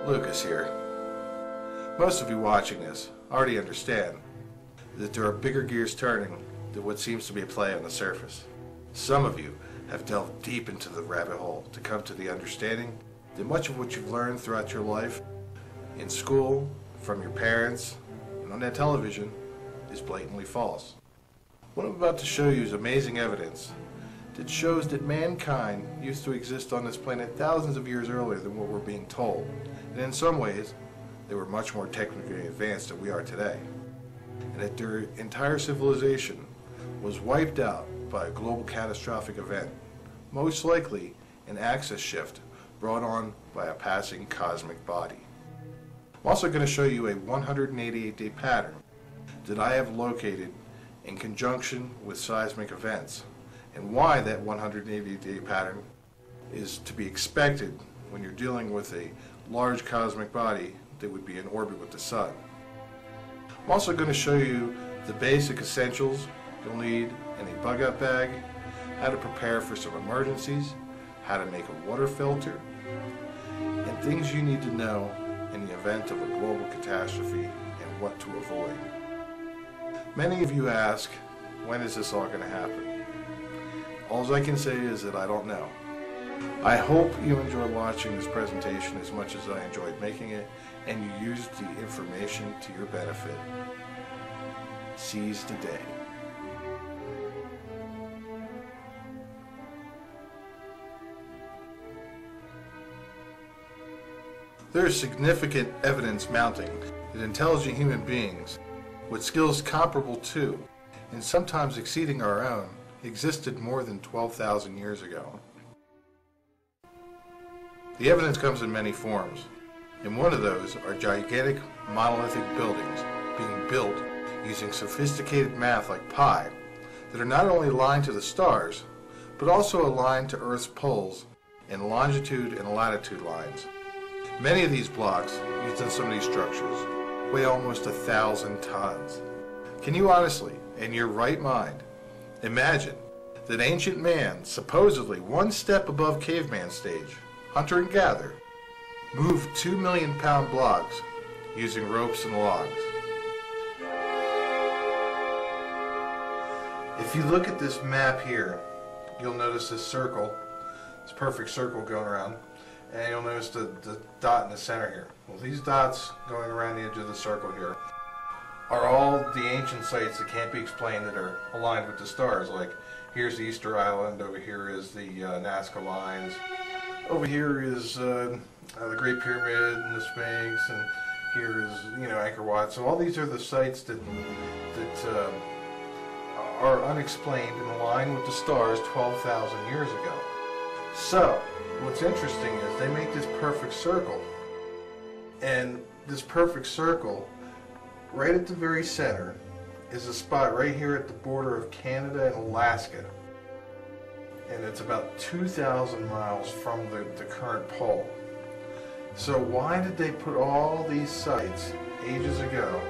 Lucas here. Most of you watching this already understand that there are bigger gears turning than what seems to be a play on the surface. Some of you have delved deep into the rabbit hole to come to the understanding that much of what you've learned throughout your life, in school, from your parents, and on that television, is blatantly false. What I'm about to show you is amazing evidence that shows that mankind used to exist on this planet thousands of years earlier than what we're being told. And in some ways, they were much more technically advanced than we are today. And that their entire civilization was wiped out by a global catastrophic event, most likely an axis shift brought on by a passing cosmic body. I'm also going to show you a 188-day pattern that I have located in conjunction with seismic events, and why that 180-day pattern is to be expected when you're dealing with a large cosmic body that would be in orbit with the sun. I'm also going to show you the basic essentials you'll need in a bug-out bag, how to prepare for some emergencies, how to make a water filter, and things you need to know in the event of a global catastrophe and what to avoid. Many of you ask, when is this all going to happen? All I can say is that I don't know. I hope you enjoyed watching this presentation as much as I enjoyed making it, and you used the information to your benefit. Seize the day. There is significant evidence mounting that intelligent human beings, with skills comparable to, and sometimes exceeding our own, existed more than 12,000 years ago. The evidence comes in many forms, and one of those are gigantic monolithic buildings being built using sophisticated math like pi that are not only aligned to the stars, but also aligned to Earth's poles in longitude and latitude lines. Many of these blocks used in some of these structures weigh almost 1,000 tons. Can you honestly, in your right mind, imagine that ancient man, supposedly one step above caveman stage, hunter and gatherer, moved 2 million-pound blocks using ropes and logs? If you look at this map here, you'll notice this circle, this perfect circle going around, and you'll notice the dot in the center here. Well, these dots going around the edge of the circle here are all the ancient sites that can't be explained that are aligned with the stars. Like, here's the Easter Island, over here is the Nazca Lines, over here is the Great Pyramid and the Sphinx, and here is, Angkor Wat. So all these are the sites that are unexplained and aligned with the stars 12,000 years ago. So, what's interesting is they make this perfect circle, and this perfect circle, right at the very center, is a spot right here at the border of Canada and Alaska. And it's about 2,000 miles from the current pole. So why did they put all these sites ages ago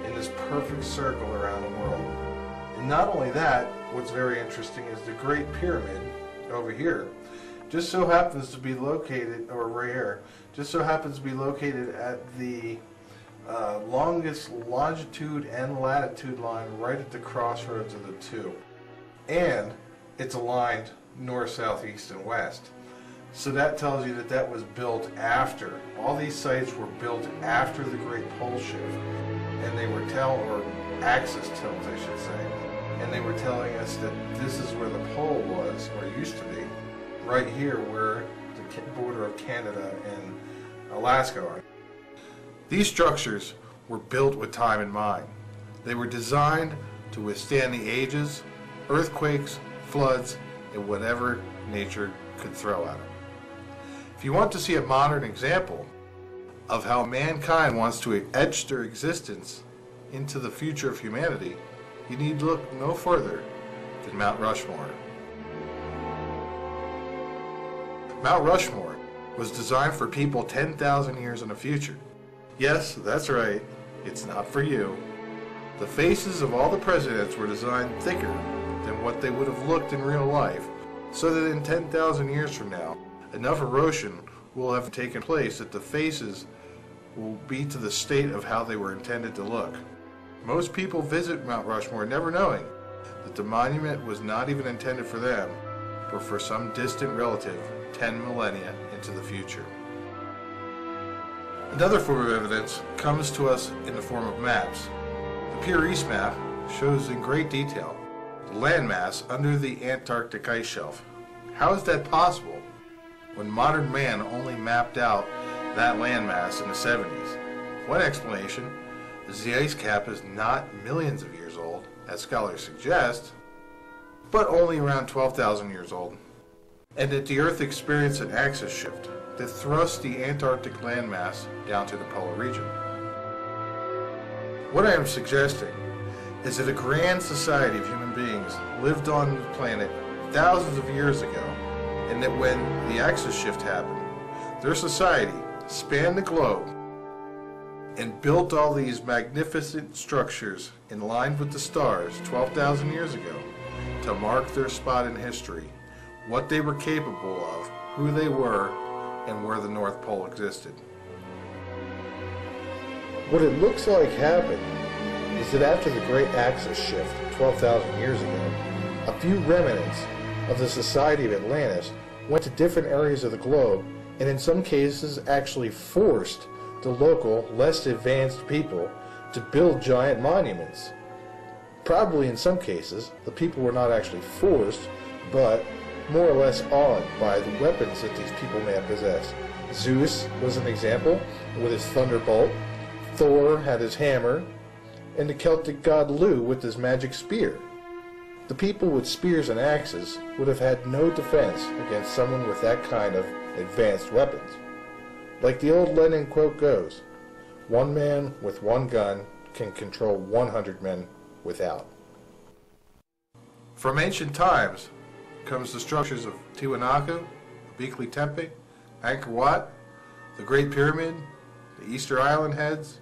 in this perfect circle around the world? And not only that, what's very interesting is the Great Pyramid over here just so happens to be located, or right here, just so happens to be located at the longest longitude and latitude line right at the crossroads of the two. And it's aligned north, south, east, and west. So that tells you that that was built after. All these sites were built after the Great Pole Shift. And they were or axis tilt, I should say. And they were telling us that this is where the pole was, or used to be, right here where the border of Canada and Alaska are. These structures were built with time in mind. They were designed to withstand the ages, earthquakes, floods, and whatever nature could throw at them. If you want to see a modern example of how mankind wants to etch their existence into the future of humanity, you need look no further than Mount Rushmore. Mount Rushmore was designed for people 10,000 years in the future. Yes, that's right, it's not for you. The faces of all the presidents were designed thicker than what they would have looked in real life, so that in 10,000 years from now, enough erosion will have taken place that the faces will be to the state of how they were intended to look. Most people visit Mount Rushmore never knowing that the monument was not even intended for them, but for some distant relative 10 millennia into the future. Another form of evidence comes to us in the form of maps. The Pure East map shows in great detail the landmass under the Antarctic ice shelf. How is that possible when modern man only mapped out that landmass in the 70s? One explanation is the ice cap is not millions of years old, as scholars suggest, but only around 12,000 years old, and that the Earth experienced an axis shift that thrust the Antarctic landmass down to the polar region. What I am suggesting is that a grand society of human beings lived on the planet thousands of years ago, and that when the axis shift happened, their society spanned the globe and built all these magnificent structures in line with the stars 12,000 years ago to mark their spot in history, what they were capable of, who they were, and where the North Pole existed. What it looks like happened is that after the great axis shift 12,000 years ago, a few remnants of the society of Atlantis went to different areas of the globe and in some cases actually forced the local, less advanced people to build giant monuments. Probably in some cases, the people were not actually forced, but more or less awed by the weapons that these people may have possessed. Zeus was an example with his thunderbolt, Thor had his hammer, and the Celtic god Lu with his magic spear. The people with spears and axes would have had no defense against someone with that kind of advanced weapons. Like the old Lenin quote goes, "One man with one gun can control 100 men without." From ancient times comes the structures of Tiwanaku, Göbekli Tepe, Angkor Wat, the Great Pyramid, the Easter Island heads,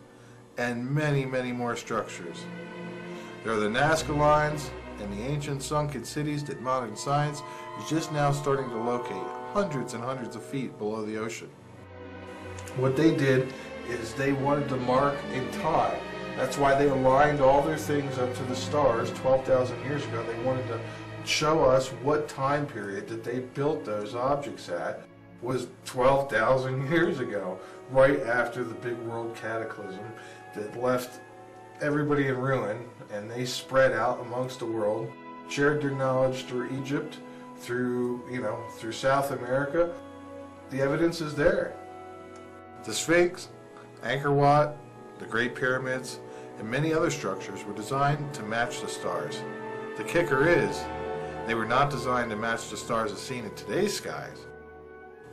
and many, many more structures. There are the Nazca lines and the ancient sunken cities that modern science is just now starting to locate hundreds and hundreds of feet below the ocean. What they did is they wanted to mark in time. That's why they aligned all their things up to the stars 12,000 years ago. They wanted to show us what time period that they built those objects at was 12,000 years ago, right after the big world cataclysm that left everybody in ruin, and they spread out amongst the world, shared their knowledge through Egypt, through South America. The evidence is there. The Sphinx, Angkor Wat, the Great Pyramids, and many other structures were designed to match the stars. The kicker is, they were not designed to match the stars as seen in today's skies,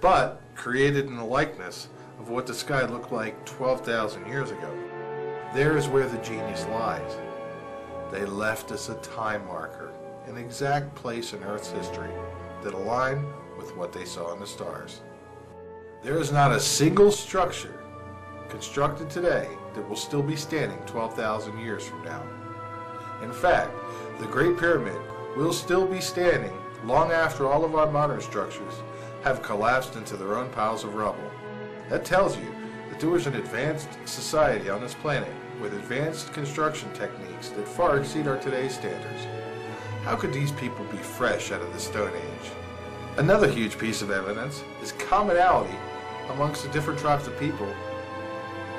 but created in the likeness of what the sky looked like 12,000 years ago. There is where the genius lies. They left us a time marker, an exact place in Earth's history that aligned with what they saw in the stars. There is not a single structure constructed today that will still be standing 12,000 years from now. In fact, the Great Pyramid will still be standing long after all of our modern structures have collapsed into their own piles of rubble. That tells you that there was an advanced society on this planet with advanced construction techniques that far exceed our today's standards. How could these people be fresh out of the Stone Age? Another huge piece of evidence is commonality amongst the different tribes of people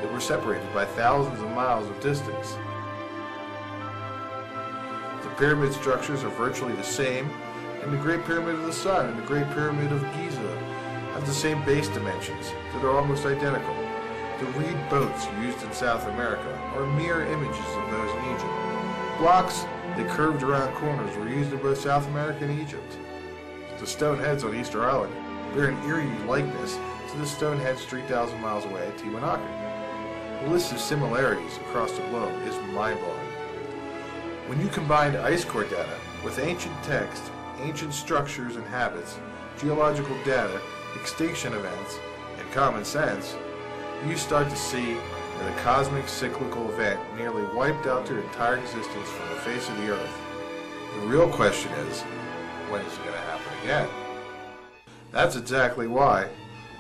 that were separated by thousands of miles of distance. The pyramid structures are virtually the same, and the Great Pyramid of the Sun and the Great Pyramid of Giza have the same base dimensions that are almost identical. The reed boats used in South America are mirror images of those in Egypt. Blocks that curved around corners were used in both South America and Egypt. The stone heads on Easter Island bear an eerie likeness to the stone heads 3,000 miles away at Tiwanaku. The list of similarities across the globe is mind-blowing. When you combine ice core data with ancient text, ancient structures and habits, geological data, extinction events, and common sense, you start to see that a cosmic cyclical event nearly wiped out their entire existence from the face of the earth. The real question is, when is it going to happen again? That's exactly why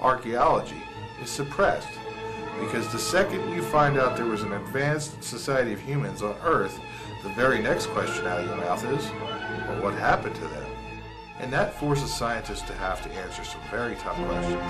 archaeology is suppressed, because the second you find out there was an advanced society of humans on Earth, the very next question out of your mouth is, well, what happened to them? And that forces scientists to have to answer some very tough questions.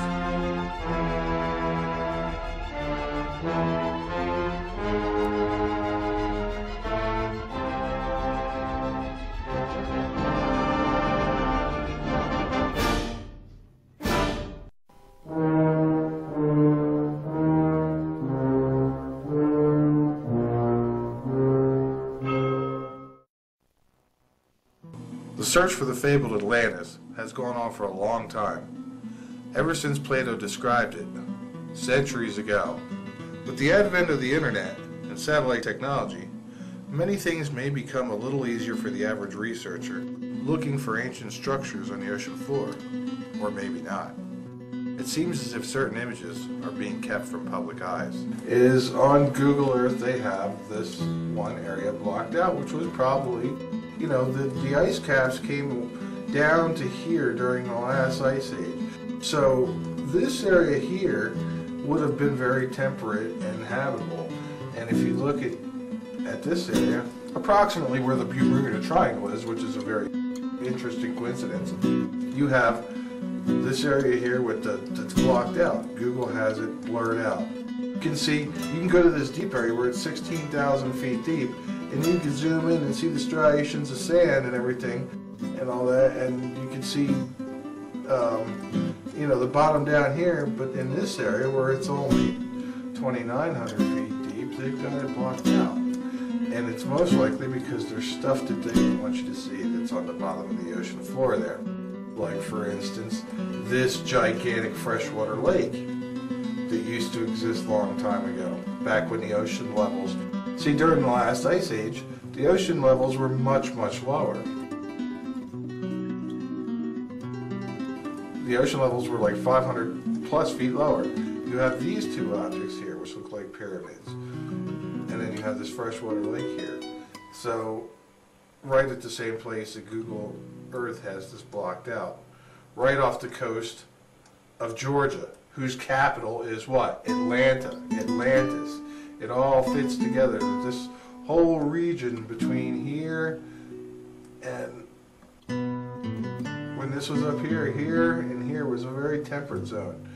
The search for the fabled Atlantis has gone on for a long time, ever since Plato described it, centuries ago. With the advent of the internet and satellite technology, many things may become a little easier for the average researcher looking for ancient structures on the ocean floor, or maybe not. It seems as if certain images are being kept from public eyes. It is on Google Earth they have this one area blocked out, which was probably, you know, the ice caps came down to here during the last ice age. So this area here would have been very temperate and habitable. And if you look at this area, approximately where the Bermuda Triangle is, which is a very interesting coincidence, you have this area here that's blocked out. Google has it blurred out. You can see, you can go to this deep area where it's 16,000 feet deep, and you can zoom in and see the striations of sand and everything and all that, and you can see you know, the bottom down here. But in this area where it's only 2,900 feet deep, they've got it blocked out. And it's most likely because there's stuff that they don't want you to see that's on the bottom of the ocean floor there. Like, for instance, this gigantic freshwater lake that used to exist a long time ago, back when the ocean levels... See, during the last ice age, the ocean levels were much, much lower. The ocean levels were like 500 plus feet lower. You have these two objects here, which look like pyramids. And then you have this freshwater lake here. So, right at the same place that Google Earth has this blocked out. Right off the coast of Georgia, whose capital is what? Atlanta. Atlantis. It all fits together. This whole region between here and when this was up here, here and here was a very temperate zone.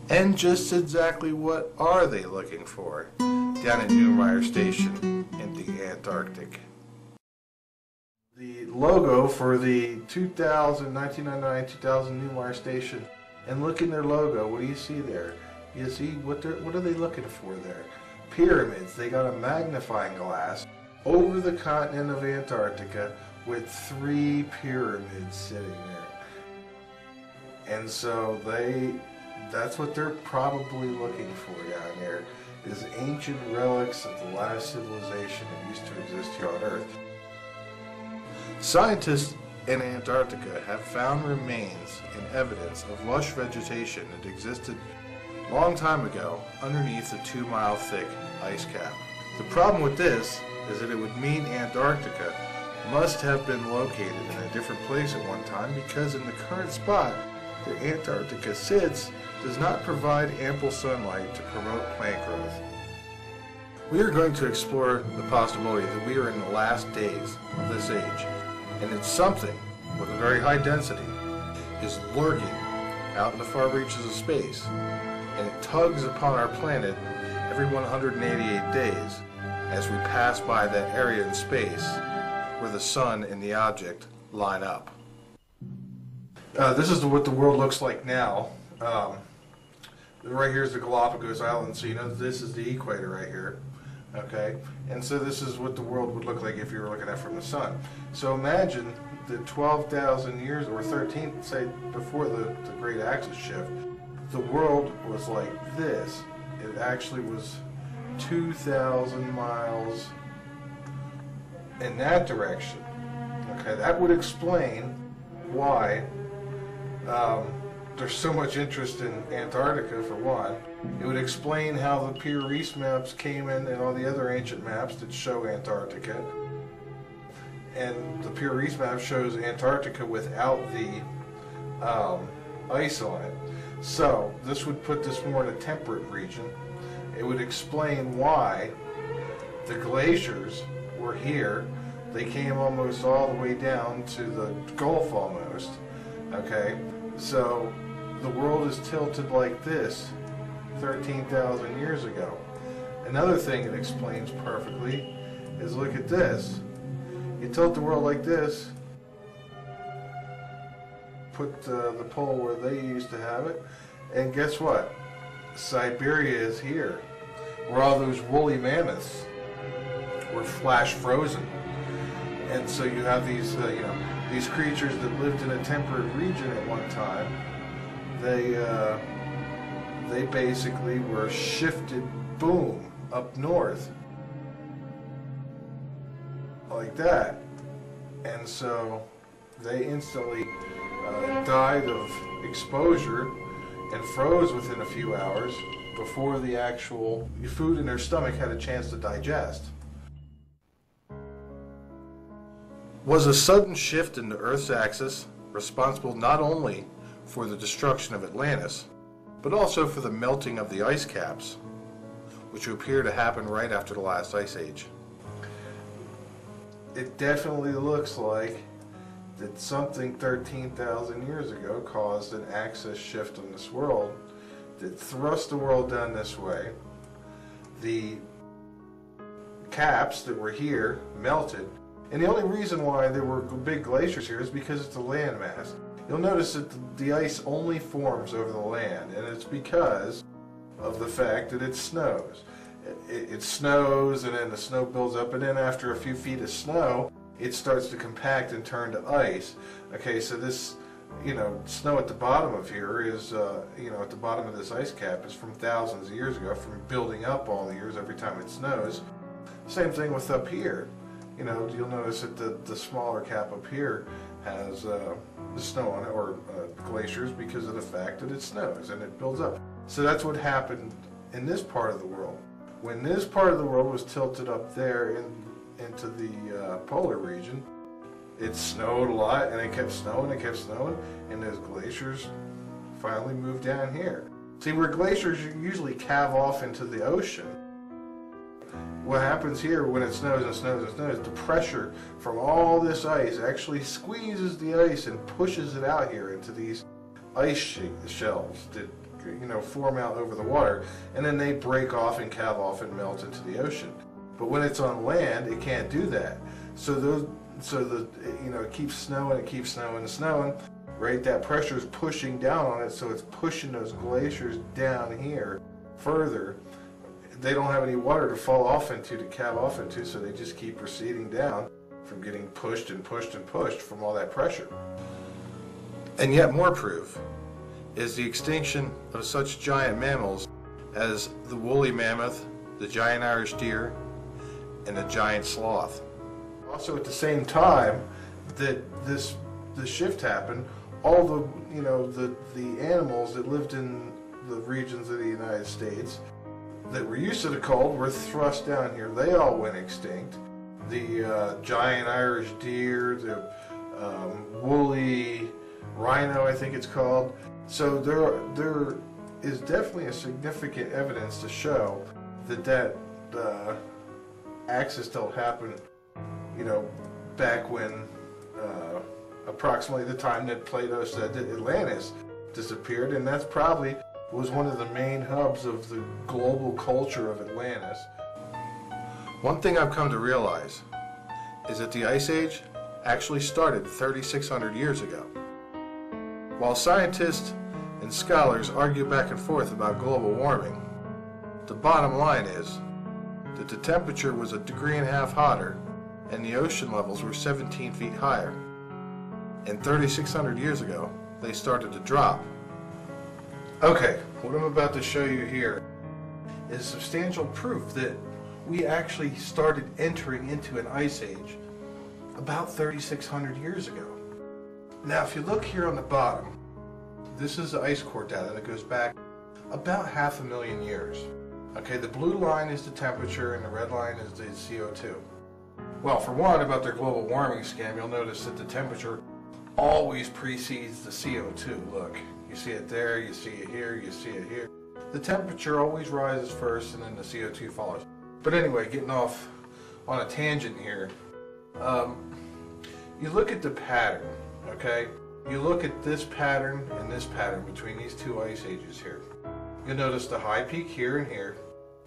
And just exactly what are they looking for down at Neumayer Station in the Antarctic? The logo for the 1999-2000 Neumayer Station, and look in their logo, what do you see there? You see what are they looking for there? Pyramids. They got a magnifying glass over the continent of Antarctica with 3 pyramids sitting there. And so that's what they're probably looking for down there, is ancient relics of the last civilization that used to exist here on Earth. Scientists in Antarctica have found remains and evidence of lush vegetation that existed a long time ago underneath the 2-mile thick ice cap. The problem with this is that it would mean Antarctica must have been located in a different place at one time, because in the current spot that Antarctica sits does not provide ample sunlight to promote plant growth. We are going to explore the possibility that we are in the last days of this age, and that something with a very high density is lurking out in the far reaches of space, and it tugs upon our planet every 188 days as we pass by that area in space where the sun and the object line up. This is what the world looks like now. Right here is the Galapagos Islands, so you know this is the equator right here. Okay, and so this is what the world would look like if you were looking at it from the sun. So imagine that 12,000 years, or 13, say before the great axis shift, the world was like this. It actually was 2,000 miles in that direction. Okay, that would explain why there's so much interest in Antarctica, for one. It would explain how the Pyrrhus maps came in and all the other ancient maps that show Antarctica. And the Pyrrhus map shows Antarctica without the ice on it. So this would put this more in a temperate region. It would explain why the glaciers were here. They came almost all the way down to the Gulf almost. Okay, so the world is tilted like this 13,000 years ago. Another thing it explains perfectly is, look at this. You tilt the world like this, put the pole where they used to have it, and guess what? Siberia is here, where all those woolly mammoths were flash frozen. And so you have these, these creatures that lived in a temperate region at one time. They basically were shifted, boom, up north, like that. And so they instantly died of exposure and froze within a few hours before the actual food in their stomach had a chance to digest. Was a sudden shift in the Earth's axis responsible not only for the destruction of Atlantis, but also for the melting of the ice caps, which appear to happen right after the last ice age? It definitely looks like that something 13,000 years ago caused an axis shift in this world that thrust the world down this way. The caps that were here melted, and the only reason why there were big glaciers here is because it's a landmass. You'll notice that the ice only forms over the land, and it's because of the fact that it snows. It snows, and then the snow builds up, and then after a few feet of snow, it starts to compact and turn to ice. Okay, so this, snow at the bottom of here is, at the bottom of this ice cap is from thousands of years ago, from building up all the years every time it snows. Same thing with up here. You'll notice that the smaller cap up here has the snow on it, or glaciers, because of the fact that it snows and it builds up. So that's what happened in this part of the world. When this part of the world was tilted up there into the polar region, it snowed a lot, and it kept snowing, and those glaciers finally moved down here. See, where glaciers usually calve off into the ocean, what happens here when it snows and snows and snows, the pressure from all this ice actually squeezes the ice and pushes it out here into these ice shelves that form out over the water, and then they break off and calve off and melt into the ocean. But when it's on land, it can't do that. So it keeps snowing, and snowing. Right, that pressure is pushing down on it, so it's pushing those glaciers down here further. They don't have any water to fall off into, to calve off into, so they just keep receding down from getting pushed and pushed and pushed from all that pressure. And yet more proof is the extinction of such giant mammals as the woolly mammoth, the giant Irish deer, and the giant sloth. Also, at the same time that this shift happened, all the animals that lived in the regions of the United States that were used to the cold were thrust down here. They all went extinct. The giant Irish deer, the woolly rhino, I think it's called. So there is definitely a significant evidence to show that axis tilt happened, back when approximately the time that Plato said that Atlantis disappeared, and that's probably was one of the main hubs of the global culture of Atlantis. One thing I've come to realize is that the Ice Age actually started 3,600 years ago. While scientists and scholars argue back and forth about global warming, the bottom line is that the temperature was 1.5 degrees hotter and the ocean levels were 17 feet higher. And 3,600 years ago, they started to drop. Okay, what I'm about to show you here is substantial proof that we actually started entering into an ice age about 3,600 years ago. Now, if you look here on the bottom, this is the ice core data that goes back about 500,000 years. Okay, the blue line is the temperature and the red line is the CO2. Well, for one, about their global warming scam, you'll notice that the temperature always precedes the CO2. Look, you see it there, you see it here, you see it here. The temperature always rises first and then the CO2 follows. But anyway, getting off on a tangent here, you look at the pattern, okay? You look at this pattern and this pattern between these two ice ages here. You'll notice the high peak here and here,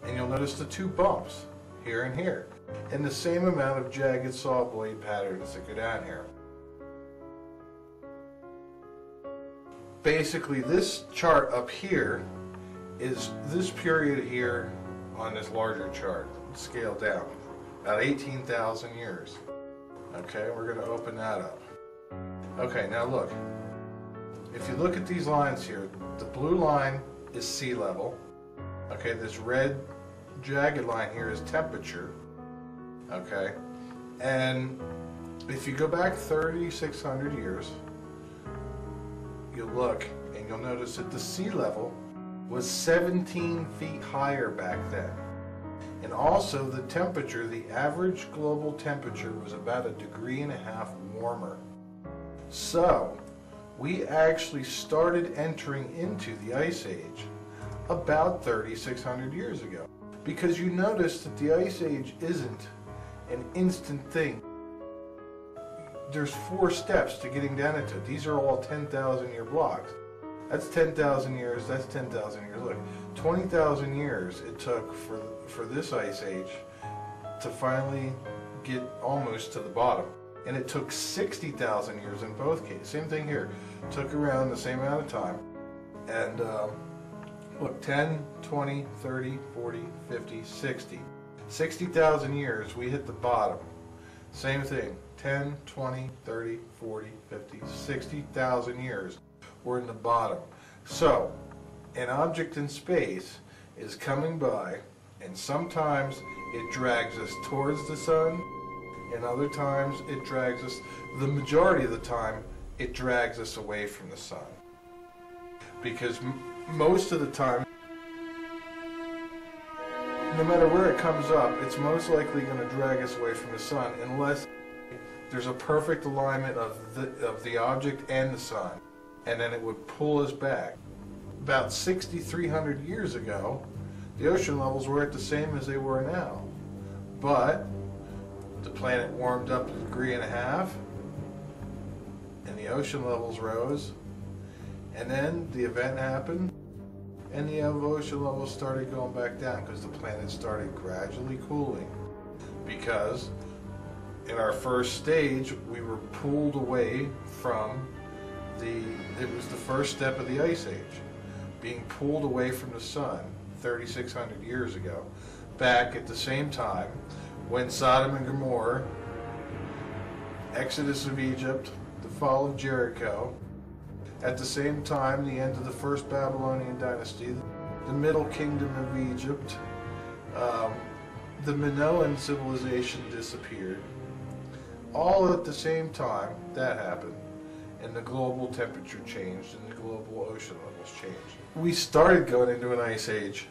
and you'll notice the two bumps here and here, and the same amount of jagged saw blade patterns that go down here. Basically, this chart up here is this period here on this larger chart, scaled down, about 18,000 years. Okay, we're going to open that up. Okay, now look. If you look at these lines here, the blue line is sea level. Okay, this red jagged line here is temperature. Okay, and if you go back 3,600 years, you'll look and you'll notice that the sea level was 17 feet higher back then. And also the temperature, the average global temperature was about 1.5 degrees warmer. So we actually started entering into the Ice Age about 3,600 years ago. Because you notice that the Ice Age isn't an instant thing. There's 4 steps to getting down into it. These are all 10,000 year blocks. That's 10,000 years, that's 10,000 years. Look, 20,000 years it took for this Ice Age to finally get almost to the bottom. And it took 60,000 years in both cases. Same thing here. It took around the same amount of time. And look, 10, 20, 30, 40, 50, 60. 60,000 years we hit the bottom. Same thing. 10, 20, 30, 40, 50, 60,000 years we're in the bottom. So, an object in space is coming by, and sometimes it drags us towards the sun, and other times it drags us, the majority of the time, it drags us away from the sun. Because most of the time, no matter where it comes up, it's most likely going to drag us away from the sun unless there's a perfect alignment of the object and the sun, and then it would pull us back. About 6,300 years ago, the ocean levels were at the same as they were now, but the planet warmed up 1.5 degrees, and the ocean levels rose, and then the event happened, and the ocean levels started going back down because the planet started gradually cooling. Because in our first stage, we were pulled away from it was the first step of the Ice Age, being pulled away from the sun 3,600 years ago, back at the same time when Sodom and Gomorrah, Exodus of Egypt, the fall of Jericho, at the same time the end of the first Babylonian dynasty, the Middle Kingdom of Egypt, the Minoan civilization disappeared. All at the same time that happened, and the global temperature changed and the global ocean levels changed. We started going into an Ice Age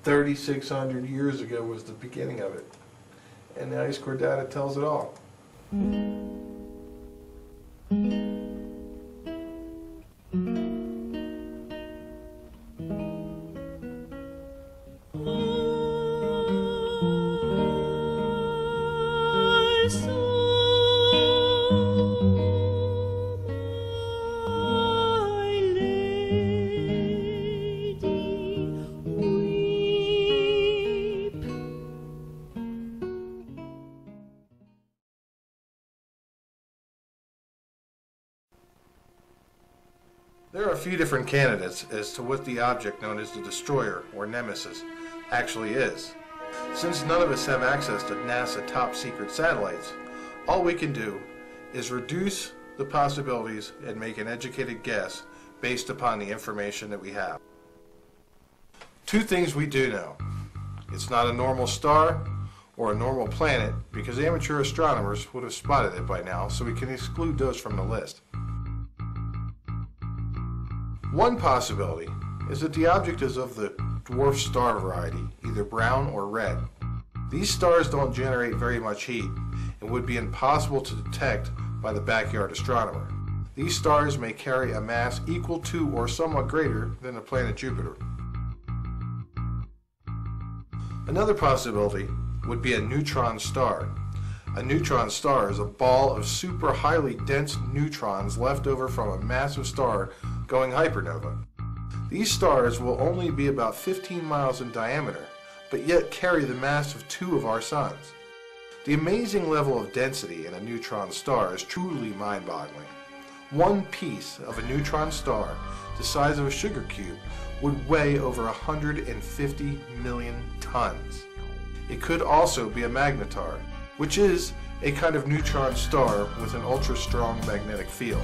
3,600 years ago was the beginning of it, and the ice core data tells it all. There are a few different candidates as to what the object known as the destroyer, or nemesis, actually is. Since none of us have access to NASA top secret satellites, all we can do is reduce the possibilities and make an educated guess based upon the information that we have. 2 things we do know. It's not a normal star or a normal planet because amateur astronomers would have spotted it by now, so we can exclude those from the list. One possibility is that the object is of the dwarf star variety, either brown or red. These stars don't generate very much heat and would be impossible to detect by the backyard astronomer. these stars may carry a mass equal to or somewhat greater than the planet Jupiter. Another possibility would be a neutron star. A neutron star is a ball of super highly dense neutrons left over from a massive star going hypernova. These stars will only be about 15 miles in diameter, but yet carry the mass of 2 of our suns. The amazing level of density in a neutron star is truly mind-boggling. One piece of a neutron star, the size of a sugar cube, would weigh over 150 million tons. It could also be a magnetar, which is a kind of neutron star with an ultra-strong magnetic field.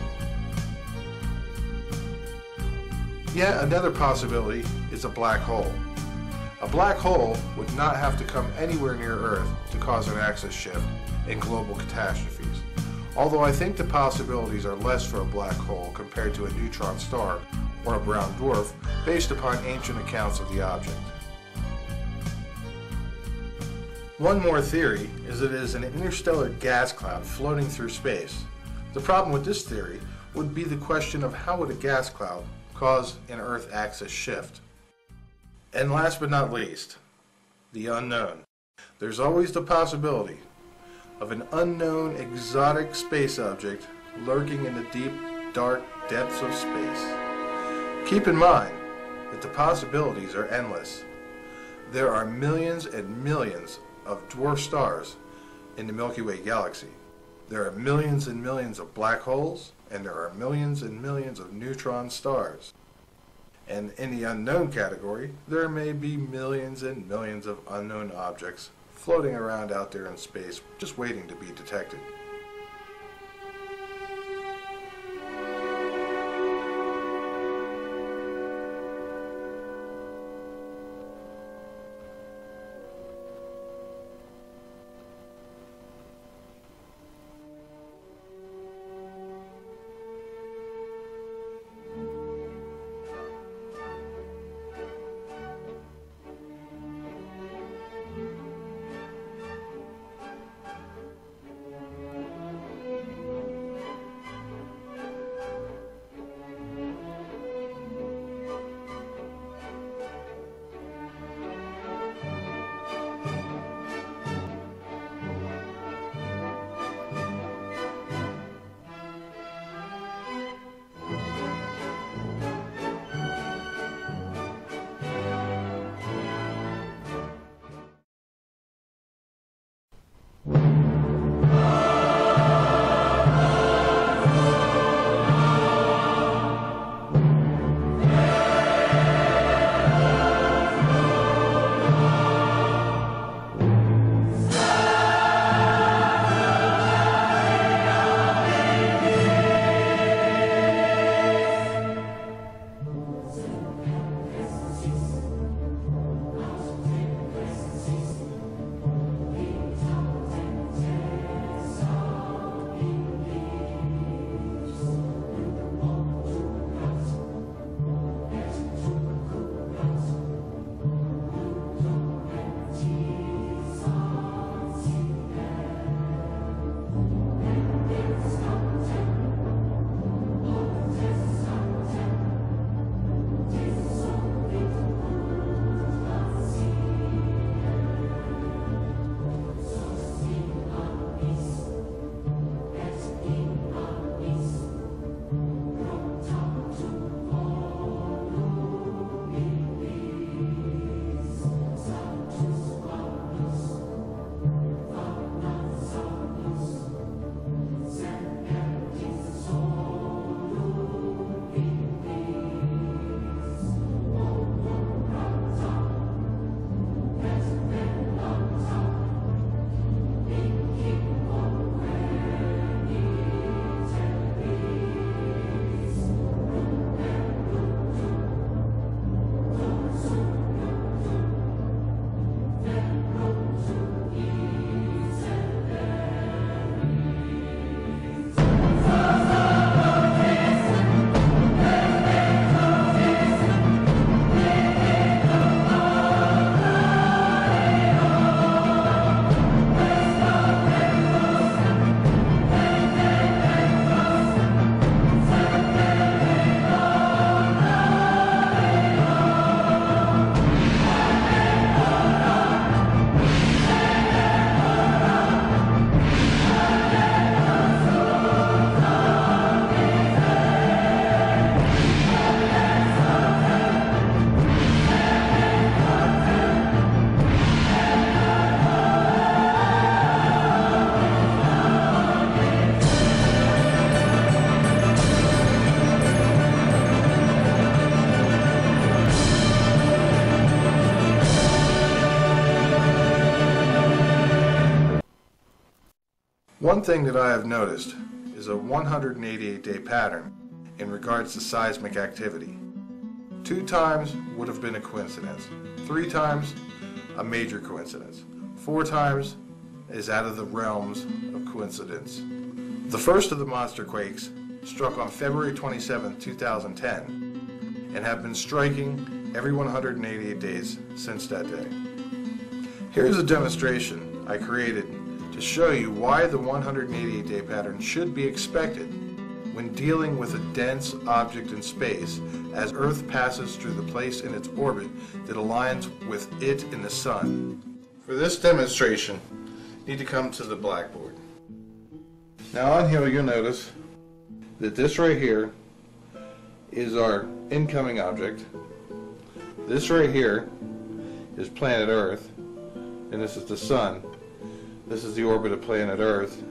Yet another possibility is a black hole. A black hole would not have to come anywhere near Earth to cause an axis shift and global catastrophes, although I think the possibilities are less for a black hole compared to a neutron star or a brown dwarf based upon ancient accounts of the object. One more theory is that it is an interstellar gas cloud floating through space. The problem with this theory would be the question of how would a gas cloud cause an Earth axis shift. And last but not least, the unknown. There's always the possibility of an unknown exotic space object lurking in the deep, dark depths of space. Keep in mind that the possibilities are endless. There are millions and millions of dwarf stars in the Milky Way galaxy. There are millions and millions of black holes, and there are millions and millions of neutron stars. And in the unknown category, there may be millions and millions of unknown objects floating around out there in space, just waiting to be detected. One thing that I have noticed is a 188-day pattern in regards to seismic activity. 2 times would have been a coincidence. 3 times, a major coincidence. 4 times is out of the realms of coincidence. The first of the monster quakes struck on February 27, 2010, and have been striking every 188 days since that day. Here's a demonstration I created to show you why the 188-day pattern should be expected when dealing with a dense object in space as Earth passes through the place in its orbit that aligns with it in the Sun. For this demonstration, you need to come to the blackboard. Now on here you'll notice that this right here is our incoming object. This right here is planet Earth, and this is the Sun. This is the orbit of planet Earth.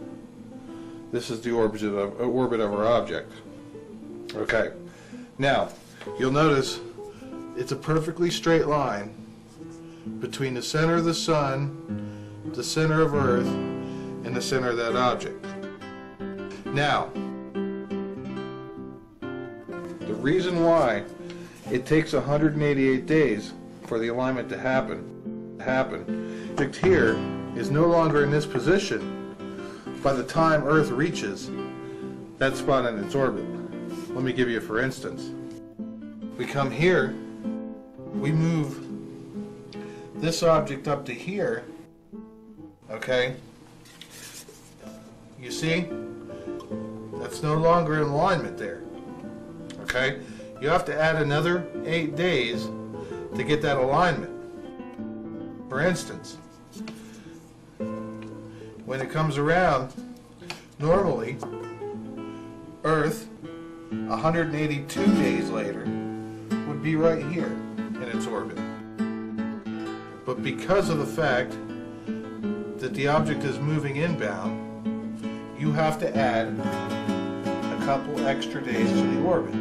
This is the orbit of our object. Okay. Now, you'll notice it's a perfectly straight line between the center of the Sun, the center of Earth, and the center of that object. Now, the reason why it takes 188 days for the alignment to happen, object here is no longer in this position by the time Earth reaches that spot in its orbit. Let me give you for instance. We come here, we move this object up to here, okay? You see? That's no longer in alignment there, okay? You have to add another 8 days to get that alignment. For instance, when it comes around, normally, Earth, 182 days later, would be right here in its orbit. But because of the fact that the object is moving inbound, you have to add a couple extra days to the orbit.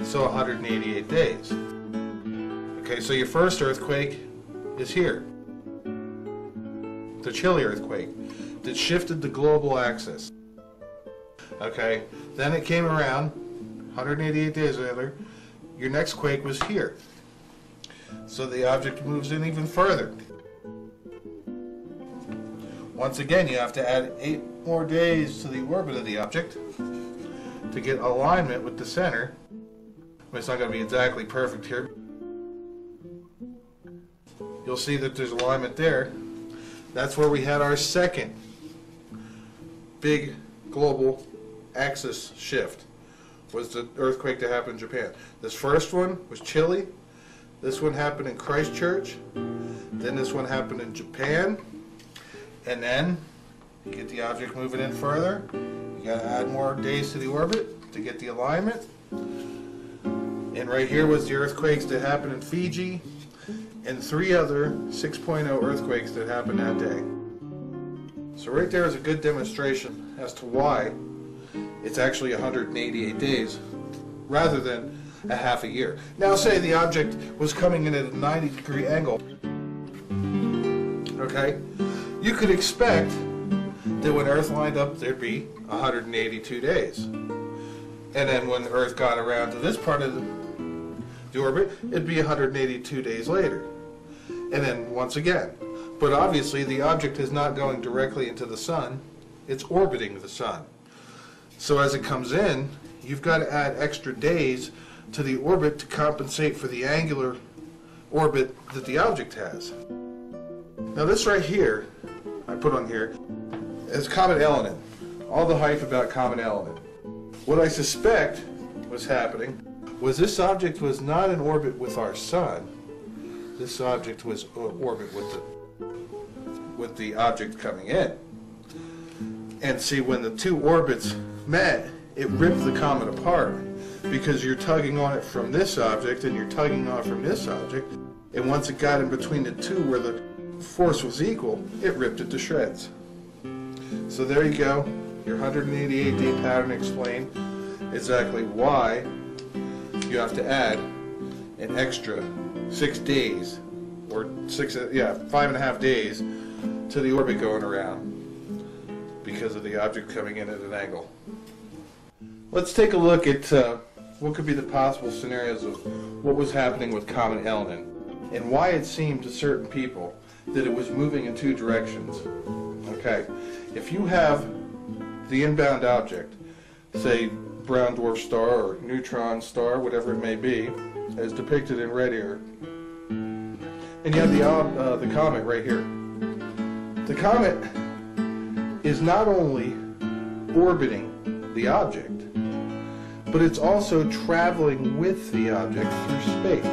So 188 days. Okay, so your first earthquake is here. The Chile earthquake that shifted the global axis. Okay, then it came around 188 days later. Your next quake was here. So the object moves in even further. Once again, you have to add 8 more days to the orbit of the object to get alignment with the center. I mean, it's not going to be exactly perfect here. You'll see that there's alignment there. That's where we had our second big global axis shift, was the earthquake that happened in Japan. This first one was Chile. This one happened in Christchurch. Then this one happened in Japan. And then you get the object moving in further. You got to add more days to the orbit to get the alignment. And right here was the earthquakes that happened in Fiji, and 3 other 6.0 earthquakes that happened that day. So right there is a good demonstration as to why it's actually 188 days rather than a half a year. Now say the object was coming in at a 90-degree angle. Okay? You could expect that when Earth lined up there'd be 182 days. And then when Earth got around to this part of the orbit, it'd be 182 days later. And then once again. But obviously the object is not going directly into the Sun, it's orbiting the Sun. So as it comes in, you've got to add extra days to the orbit to compensate for the angular orbit that the object has. Now this right here, I put on here, is comet element. All the hype about comet element. What I suspect was happening was this object was not in orbit with our Sun. This object was in orbit with the object coming in. And see, when the 2 orbits met, it ripped the comet apart because you're tugging on it from this object and you're tugging on it from this object, and once it got in between the 2 where the force was equal, it ripped it to shreds. So there you go, your 188-day pattern explained exactly why you have to add an extra 6 days, or 5.5 days to the orbit going around, because of the object coming in at an angle. Let's take a look at what could be the possible scenarios of what was happening with Comet Elenin and why it seemed to certain people that it was moving in two directions. Okay, if you have the inbound object, say brown dwarf star or neutron star, whatever it may be, as depicted in red here, and you have the comet right here. The comet is not only orbiting the object, but it's also traveling with the object through space.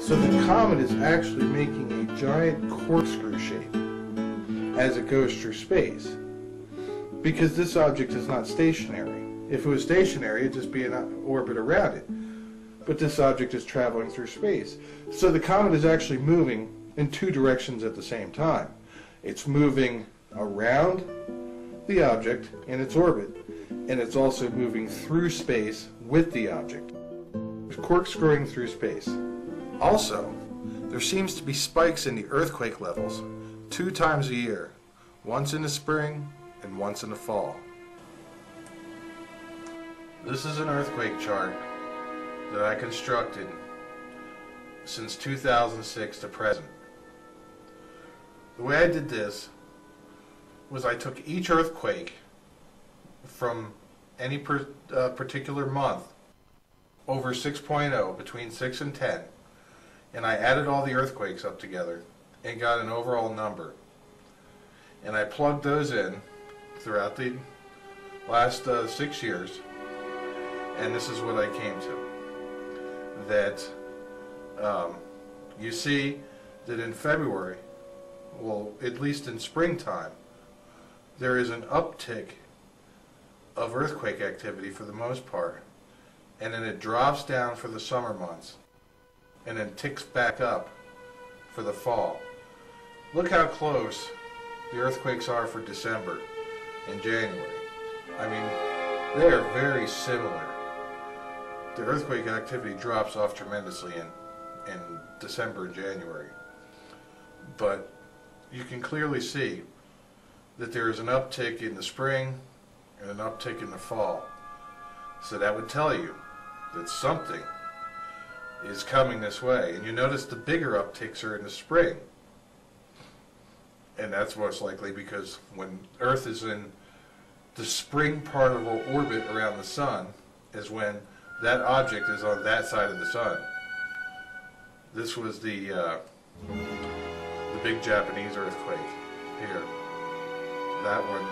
So the comet is actually making a giant corkscrew shape as it goes through space, because this object is not stationary. If it was stationary, it'd just be an orbit around it. But this object is traveling through space. So the comet is actually moving in two directions at the same time. It's moving around the object in its orbit, and it's also moving through space with the object. It's corkscrewing through space. Also, there seems to be spikes in the earthquake levels 2 times a year, once in the spring and once in the fall. This is an earthquake chart that I constructed since 2006 to present. The way I did this was I took each earthquake from any particular month over 6.0, between 6 and 10, and I added all the earthquakes up together and got an overall number. And I plugged those in throughout the last 6 years, and this is what I came to. That you see that in February, well, at least in springtime, there is an uptick of earthquake activity for the most part, and then it drops down for the summer months and then ticks back up for the fall. Look how close the earthquakes are for December and January. I mean, they are very similar. The earthquake activity drops off tremendously in December and January, but you can clearly see that there is an uptick in the spring and an uptick in the fall. So that would tell you that something is coming this way. And you notice the bigger upticks are in the spring. And that's most likely because when Earth is in the spring part of our orbit around the sun is when that object is on that side of the sun. This was the big Japanese earthquake here. That one,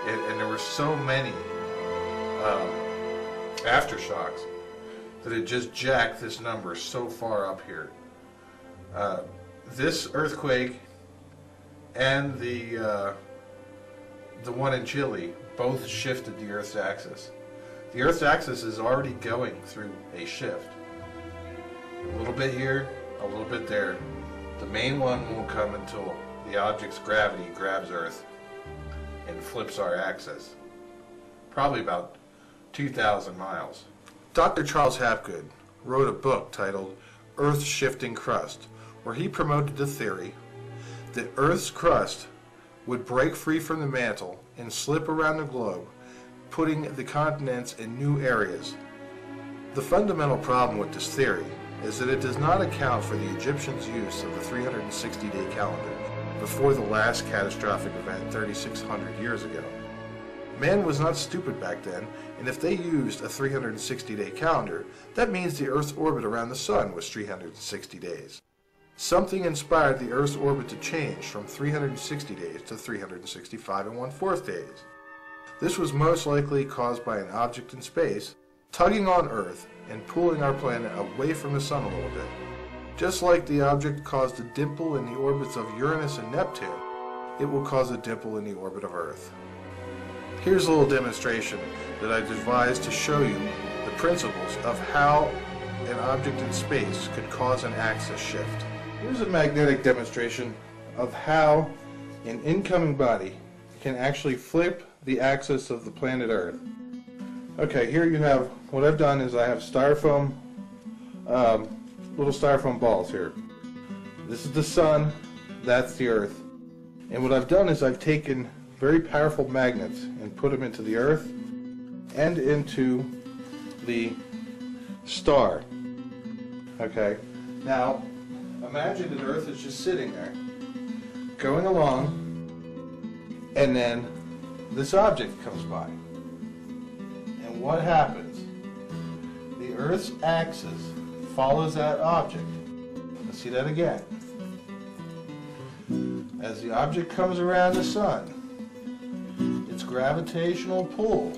and there were so many aftershocks that it just jacked this number so far up here. This earthquake and the one in Chile both shifted the Earth's axis. The Earth's axis is already going through a shift. A little bit here, a little bit there. The main one won't come until the object's gravity grabs Earth and flips our axis. Probably about 2,000 miles. Dr. Charles Hapgood wrote a book titled Earth's Shifting Crust, where he promoted the theory that Earth's crust would break free from the mantle and slip around the globe, putting the continents in new areas. The fundamental problem with this theory is that it does not account for the Egyptians' use of the 360-day calendar before the last catastrophic event 3,600 years ago. Man was not stupid back then, and if they used a 360-day calendar, that means the Earth's orbit around the Sun was 360 days. Something inspired the Earth's orbit to change from 360 days to 365 1/4 days. This was most likely caused by an object in space tugging on Earth and pulling our planet away from the Sun a little bit. Just like the object caused a dimple in the orbits of Uranus and Neptune, it will cause a dimple in the orbit of Earth. Here's a little demonstration that I devised to show you the principles of how an object in space could cause an axis shift. Here's a magnetic demonstration of how an incoming body can actually flip the axis of the planet Earth. Okay, here you have, what I've done is I have styrofoam, little styrofoam balls here. This is the Sun, that's the Earth. And what I've done is I've taken very powerful magnets and put them into the Earth and into the star. Okay, now imagine that Earth is just sitting there, going along, and then this object comes by. And what happens? The Earth's axis follows that object. Let's see that again. As the object comes around the sun, its gravitational pull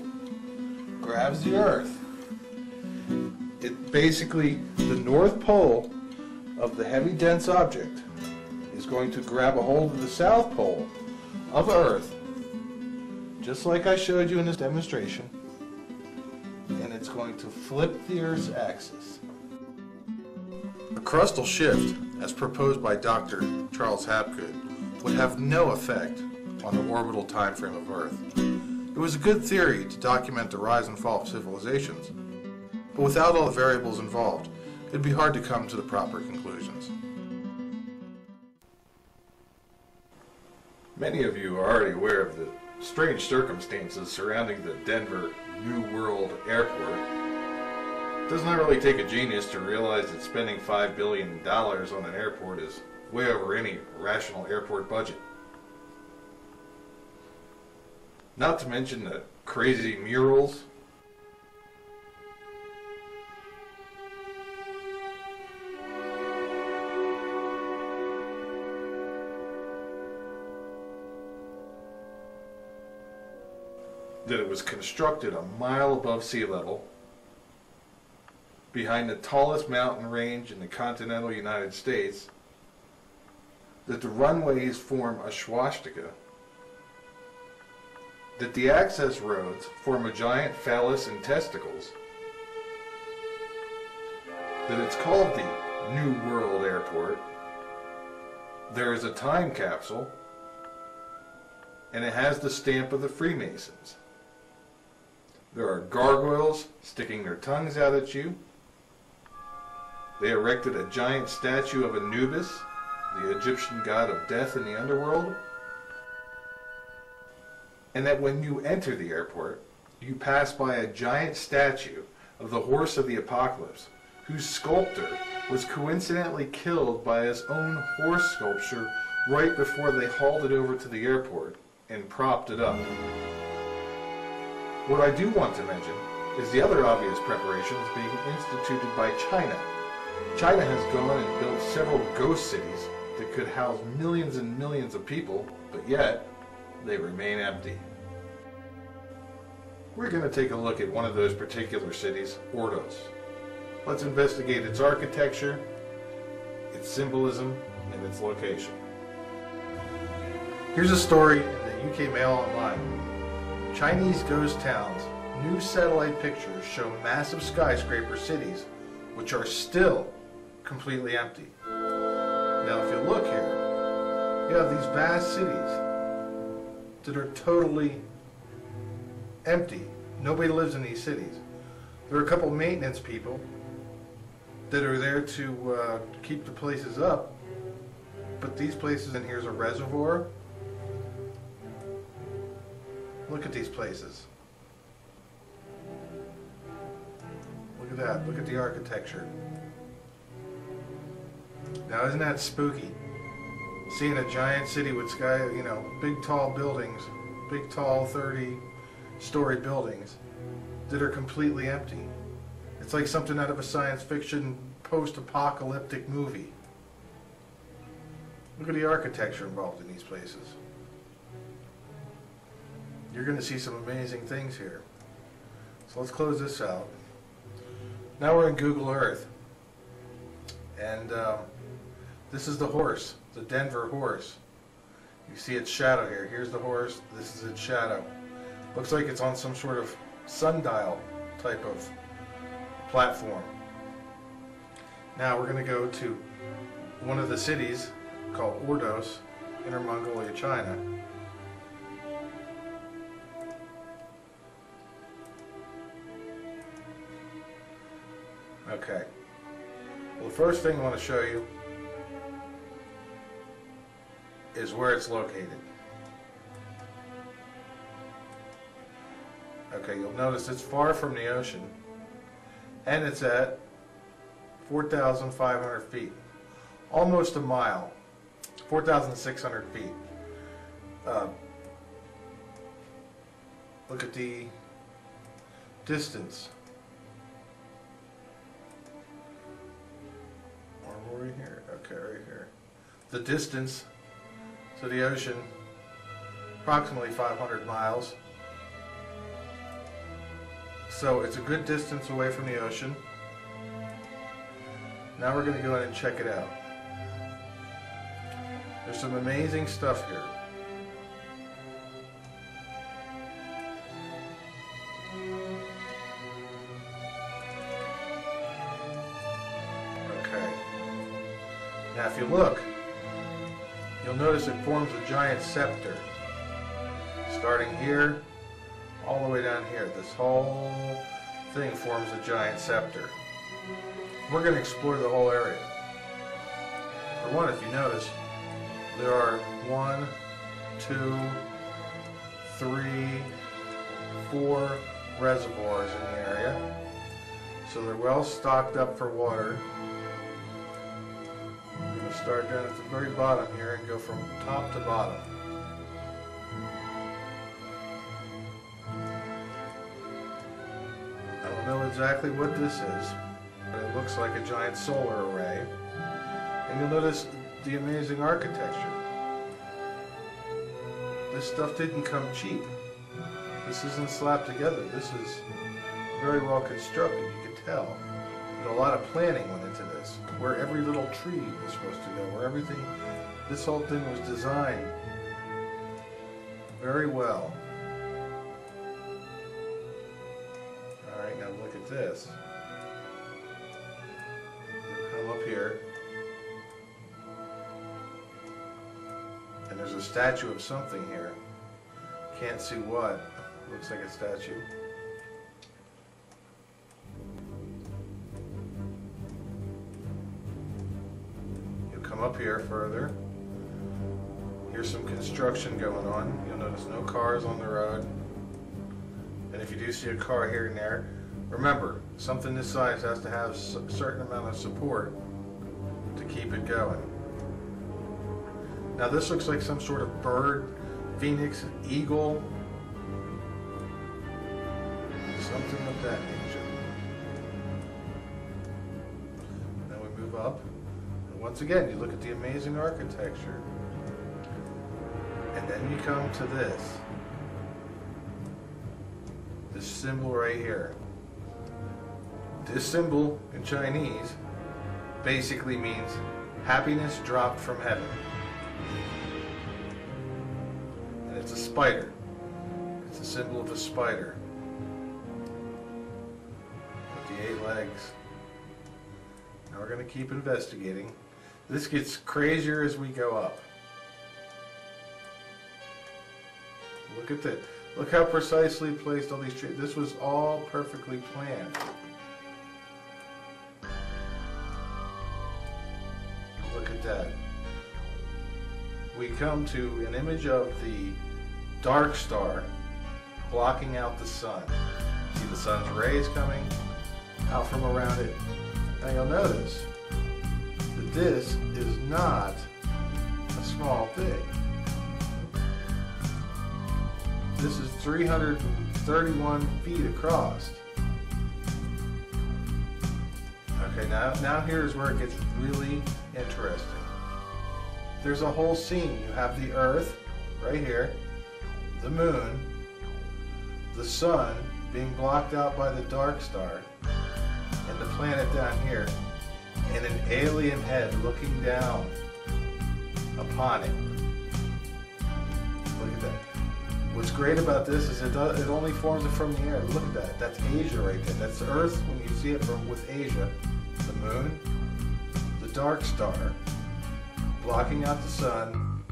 grabs the Earth. It basically, the North Pole of the heavy dense object is going to grab a hold of the South Pole of Earth, just like I showed you in this demonstration, and it's going to flip the Earth's axis. A crustal shift, as proposed by Dr. Charles Hapgood, would have no effect on the orbital time frame of Earth. It was a good theory to document the rise and fall of civilizations, but without all the variables involved, it'd be hard to come to the proper conclusions. Many of you are already aware of the strange circumstances surrounding the Denver New World Airport. It does not really take a genius to realize that spending $5 billion on an airport is way over any rational airport budget. Not to mention the crazy murals, that it was constructed a mile above sea level, behind the tallest mountain range in the continental United States, that the runways form a swastika, that the access roads form a giant phallus and testicles, that it's called the New World Airport, there is a time capsule, and it has the stamp of the Freemasons. There are gargoyles sticking their tongues out at you. They erected a giant statue of Anubis, the Egyptian god of death in the underworld. And that when you enter the airport, you pass by a giant statue of the horse of the apocalypse, whose sculptor was coincidentally killed by his own horse sculpture right before they hauled it over to the airport and propped it up. What I do want to mention is the other obvious preparations being instituted by China. China has gone and built several ghost cities that could house millions and millions of people, but yet they remain empty. We're going to take a look at one of those particular cities, Ordos. Let's investigate its architecture, its symbolism, and its location. Here's a story in the UK Mail Online. Chinese ghost towns. New satellite pictures show massive skyscraper cities which are still completely empty. Now if you look here, you have these vast cities that are totally empty. Nobody lives in these cities. There are a couple maintenance people that are there to keep the places up, but these places, and here's a reservoir. Look at these places. Look at that. Look at the architecture. Now isn't that spooky? Seeing a giant city with big tall buildings, big tall 30-story buildings that are completely empty. It's like something out of a science fiction post-apocalyptic movie. Look at the architecture involved in these places. You're going to see some amazing things here. So let's close this out. Now we're in Google Earth. And this is the horse, the Denver horse. You see its shadow here. Here's the horse. This is its shadow. Looks like it's on some sort of sundial type of platform. Now we're going to go to one of the cities called Ordos, Inner Mongolia, China. Okay. Well, the first thing I want to show you is where it's located. Okay, you'll notice it's far from the ocean, and it's at 4,500 feet, almost a mile, 4,600 feet. Look at the distance. Or right here. Okay, right here. The distance to the ocean, approximately 500 miles. So it's a good distance away from the ocean. Now we're going to go in and check it out. There's some amazing stuff here. Okay. Now if you look, you'll notice it forms a giant scepter. Starting here, all the way down here. This whole thing forms a giant scepter. We're going to explore the whole area. For one, if you notice, there are 1, 2, 3, 4 reservoirs in the area. So they're well stocked up for water. I'm going to start down at the very bottom here and go from top to bottom. I don't know exactly what this is, but it looks like a giant solar array. And you'll notice the amazing architecture. This stuff didn't come cheap. This isn't slapped together. This is very well constructed, you can tell. But a lot of planning went into this. Where every little tree was supposed to go, where everything, this whole thing was designed very well. Alright, now look at this. Come up here. And there's a statue of something here. Can't see what. Looks like a statue. You'll come up here further. Here's some construction going on. You'll notice no cars on the road. And if you do see a car here and there, remember, something this size has to have a certain amount of support to keep it going. Now this looks like some sort of bird, phoenix, eagle, something of that nature. Now we move up, and once again you look at the amazing architecture, and then you come to this symbol right here. This symbol in Chinese basically means happiness dropped from heaven. And it's a spider. It's a symbol of a spider with the 8 legs. Now we're going to keep investigating. This gets crazier as we go up. Look at this. Look how precisely placed all these trees. This was all perfectly planned. Look at that. We come to an image of the dark star blocking out the sun. See the sun's rays coming out from around it. Now you'll notice that this is not a small thing. This is 331 feet across. Okay, now here's where it gets really interesting. There's a whole scene. You have the Earth right here, the moon, the sun being blocked out by the dark star, and the planet down here, and an alien head looking down upon it. Look at that. What's great about this is it only forms it from the air. Look at that. That's Asia right there. That's Earth when you see it from with Asia. The moon, the dark star, blocking out the sun,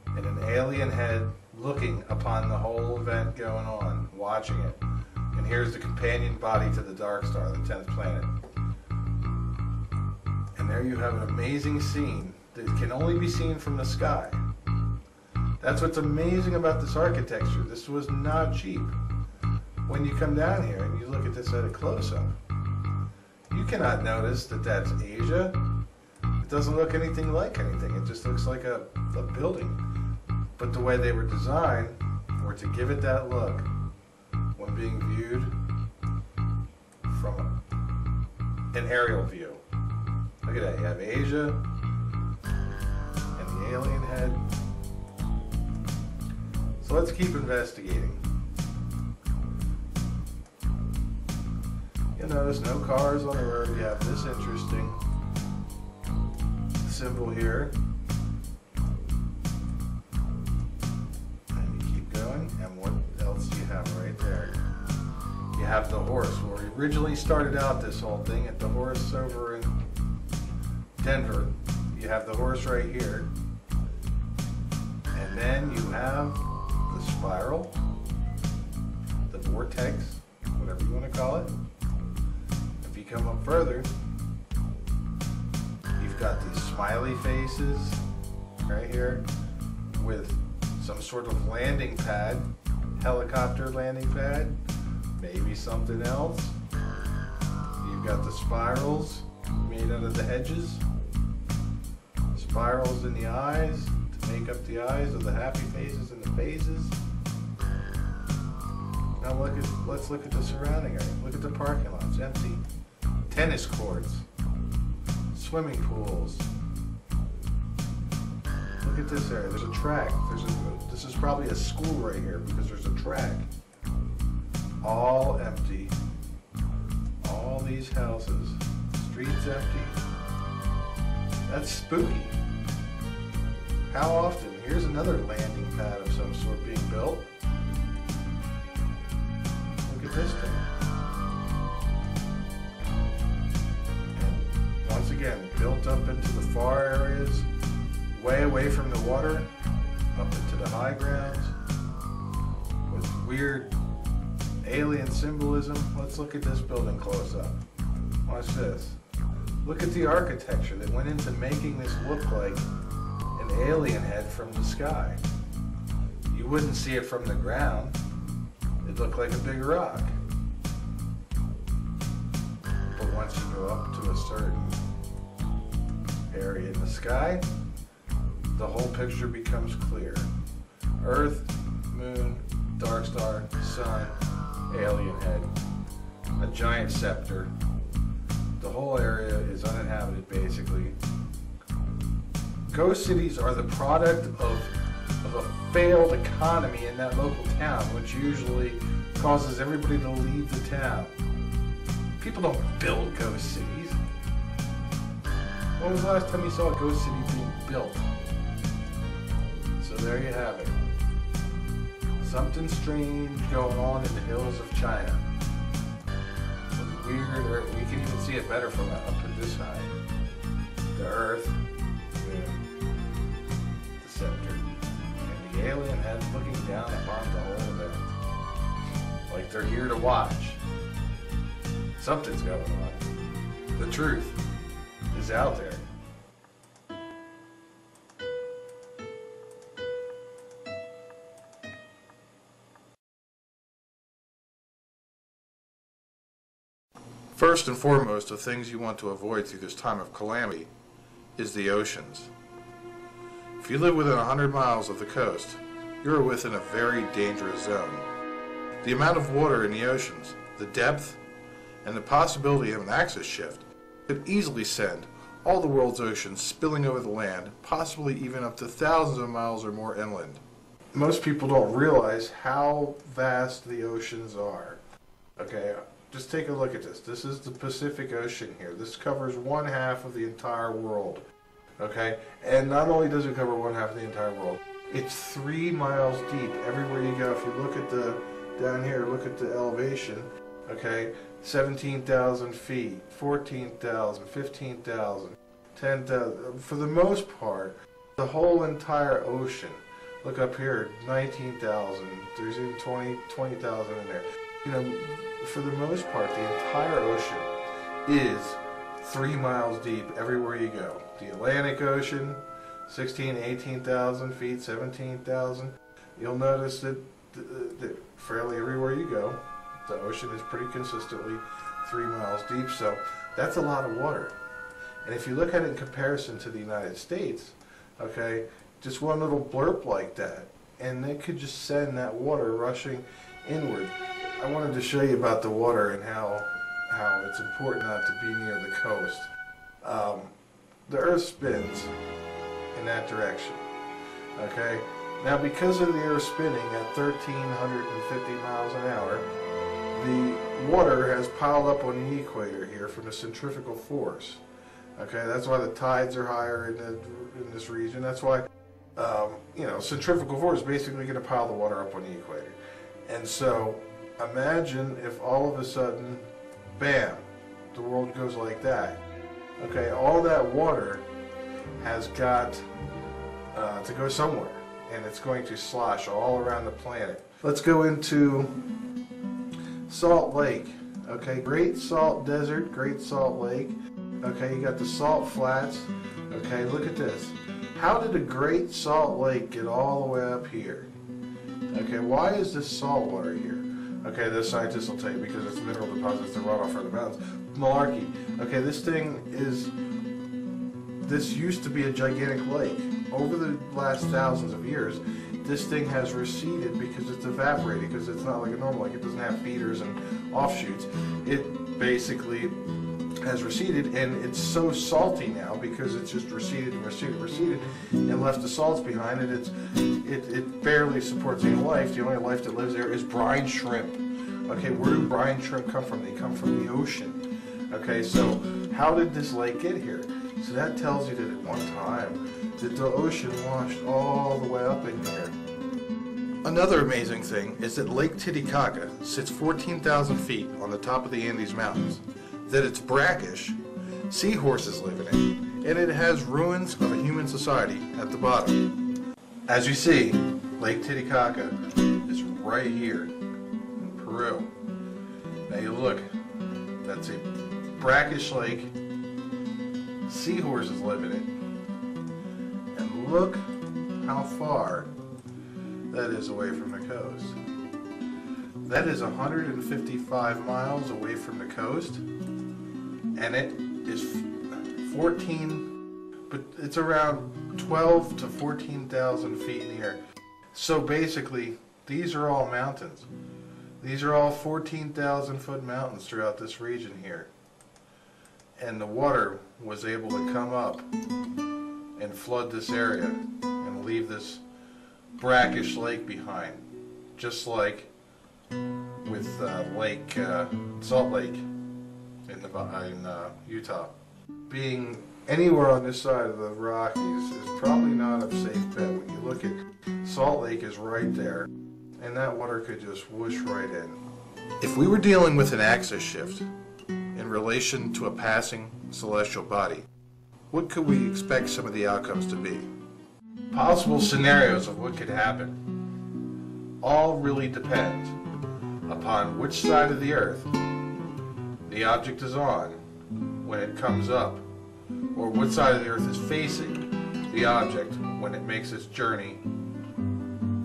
and an alien head looking upon the whole event going on, watching it. And here's the companion body to the dark star, the 10th planet. And there you have an amazing scene that can only be seen from the sky. That's what's amazing about this architecture. This was not cheap. when you come down here and you look at this at a close-up, you cannot notice that that's Asia. It doesn't look anything like anything. It just looks like a building. But the way they were designed were to give it that look when being viewed from an aerial view. Look at that. You have Asia and the alien head. So let's keep investigating. You'll notice no cars on the road. You have this interesting symbol here. And you keep going. And what else do you have right there? You have the horse. Where we originally started out this whole thing at the horse over in Denver. You have the horse right here. And then you have the spiral, the vortex, whatever you want to call it. If you come up further, you've got these smiley faces right here with some sort of landing pad, helicopter landing pad, maybe something else. You've got the spirals made out of the hedges, spirals in the eyes to make up the eyes of the happy faces and the faces. Now let's look at the surrounding area. Look at the parking lot. It's empty. Tennis courts, swimming pools. Look at this area. There's a track. This is probably a school right here because there's a track. All empty. All these houses. Streets empty. That's spooky. How often? Here's another landing pad of some sort being built. Look at this thing. And once again, built up into the far areas, way away from the water, up into the high grounds, with weird alien symbolism. Let's look at this building close up. Watch this. Look at the architecture that went into making this look like an alien head from the sky. You wouldn't see it from the ground. It'd look like a big rock. But once you go up to a certain area in the sky, the whole picture becomes clear. Earth, moon, dark star, sun, alien head, a giant scepter. The whole area is uninhabited, basically. Ghost cities are the product of a failed economy in that local town, which usually causes everybody to leave the town. People don't build ghost cities. When was the last time you saw a ghost city being built? So there you have it. Something strange going on in the hills of China. Weird, or we can even see it better from up at this high. The earth, the scepter, and the alien head looking down upon the whole event. Like they're here to watch. Something's going on. The truth is out there. First and foremost, the things you want to avoid through this time of calamity is the oceans. If you live within 100 miles of the coast, you are within a very dangerous zone. The amount of water in the oceans, the depth, and the possibility of an axis shift could easily send all the world's oceans spilling over the land, possibly even up to thousands of miles or more inland. Most people don't realize how vast the oceans are. Okay, just take a look at this. This is the Pacific Ocean here. This covers 1/2 of the entire world. Okay, and not only does it cover 1/2 of the entire world, it's 3 miles deep everywhere you go. If you look at the, down here, look at the elevation, okay, 17,000 feet, 14,000, 15,000, 10,000. For the most part, the whole entire ocean. Look up here, 19,000, there's even 20,000 in there. You know, for the most part, the entire ocean is 3 miles deep everywhere you go. The Atlantic Ocean, 16,000, 18,000 feet, 17,000. You'll notice that fairly everywhere you go, The ocean is pretty consistently 3 miles deep, so that's a lot of water. And if you look at it in comparison to the United States, okay, just one little blurb like that, and they could just send that water rushing inward. I wanted to show you about the water and how it's important not to be near the coast. The Earth spins in that direction, okay? Now, because of the Earth spinning at 1,350 miles an hour, the water has piled up on the equator here from the centrifugal force. Okay, that's why the tides are higher in this region. That's why, you know, centrifugal force is basically going to pile the water up on the equator. And so, imagine if all of a sudden, bam, the world goes like that. Okay, all that water has got to go somewhere, and it's going to slosh all around the planet. Let's go into Salt Lake. Okay, Great Salt Desert, Great Salt Lake. Okay, you got the salt flats. Okay, look at this. How did the Great Salt Lake get all the way up here? Okay, why is this salt water here? Okay, the scientists will tell you because it's mineral deposits that run off from the mountains. Malarkey. Okay, this used to be a gigantic lake. Over the last thousands of years, this thing has receded because it's evaporated, because it's not like a normal lake. It doesn't have feeders and offshoots. It basically has receded, and it's so salty now because it's just receded and receded and receded and left the salts behind it. It barely supports any life. The only life that lives there is brine shrimp. Okay, where do brine shrimp come from? They come from the ocean. Okay, so how did this lake get here? So that tells you that at one time that the ocean washed all the way up in here. Another amazing thing is that Lake Titicaca sits 14,000 feet on the top of the Andes Mountains, that it's brackish, seahorses live in it, and it has ruins of a human society at the bottom. As you see, Lake Titicaca is right here in Peru. Now you look, that's a brackish lake, seahorses live in it, and look how far that is away from the coast. That is 155 miles away from the coast, and it is 14, but it's around 12 to 14,000 feet in the air. So basically, these are all mountains. These are all 14,000 foot mountains throughout this region here. And the water was able to come up and flood this area and leave this brackish lake behind, just like with Salt Lake in Utah. Being anywhere on this side of the Rockies is probably not a safe bet. When you look at Salt Lake is right there, and that water could just whoosh right in. If we were dealing with an axis shift in relation to a passing celestial body, what could we expect some of the outcomes to be? Possible scenarios of what could happen all really depends upon which side of the Earth the object is on when it comes up, or what side of the Earth is facing the object when it makes its journey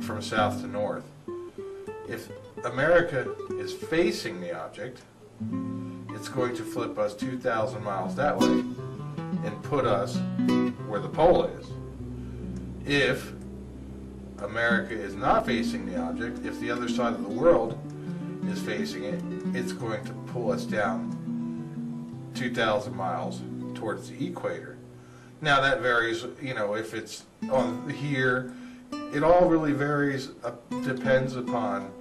from south to north. If America is facing the object, it's going to flip us 2,000 miles that way and put us where the pole is. If America is not facing the object, if the other side of the world is facing it, it's going to pull us down 2,000 miles towards the equator. Now that varies, you know, if it's on here, it all really varies, depends upon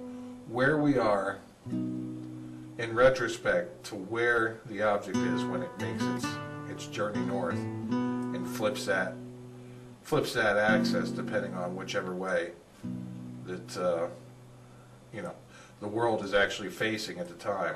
where we are in retrospect to where the object is when it makes its journey north and flips that axis, depending on whichever way that you know, the world is actually facing at the time.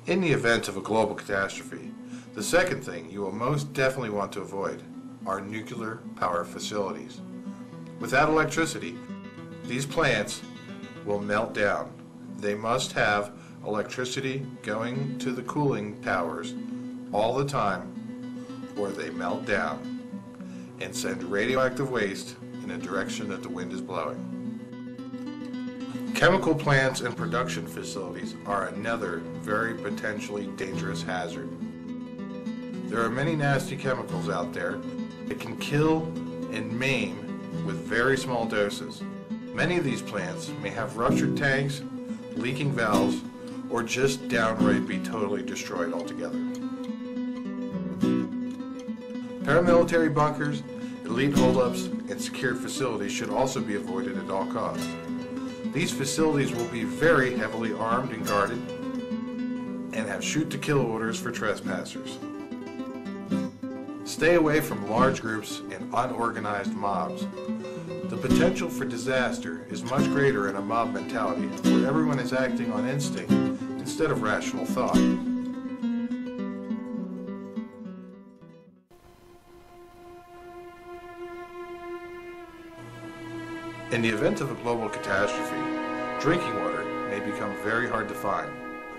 In the event of a global catastrophe, the second thing you will most definitely want to avoid are nuclear power facilities. Without electricity, these plants will melt down. They must have electricity going to the cooling towers all the time, or they melt down and send radioactive waste in a direction that the wind is blowing. Chemical plants and production facilities are another very potentially dangerous hazard. There are many nasty chemicals out there that can kill and maim with very small doses. Many of these plants may have ruptured tanks, leaking valves, or just downright be totally destroyed altogether. Paramilitary bunkers, elite holdups, and secured facilities should also be avoided at all costs. These facilities will be very heavily armed and guarded and have shoot-to-kill orders for trespassers. Stay away from large groups and unorganized mobs. The potential for disaster is much greater in a mob mentality where everyone is acting on instinct instead of rational thought. In the event of a global catastrophe, drinking water may become very hard to find.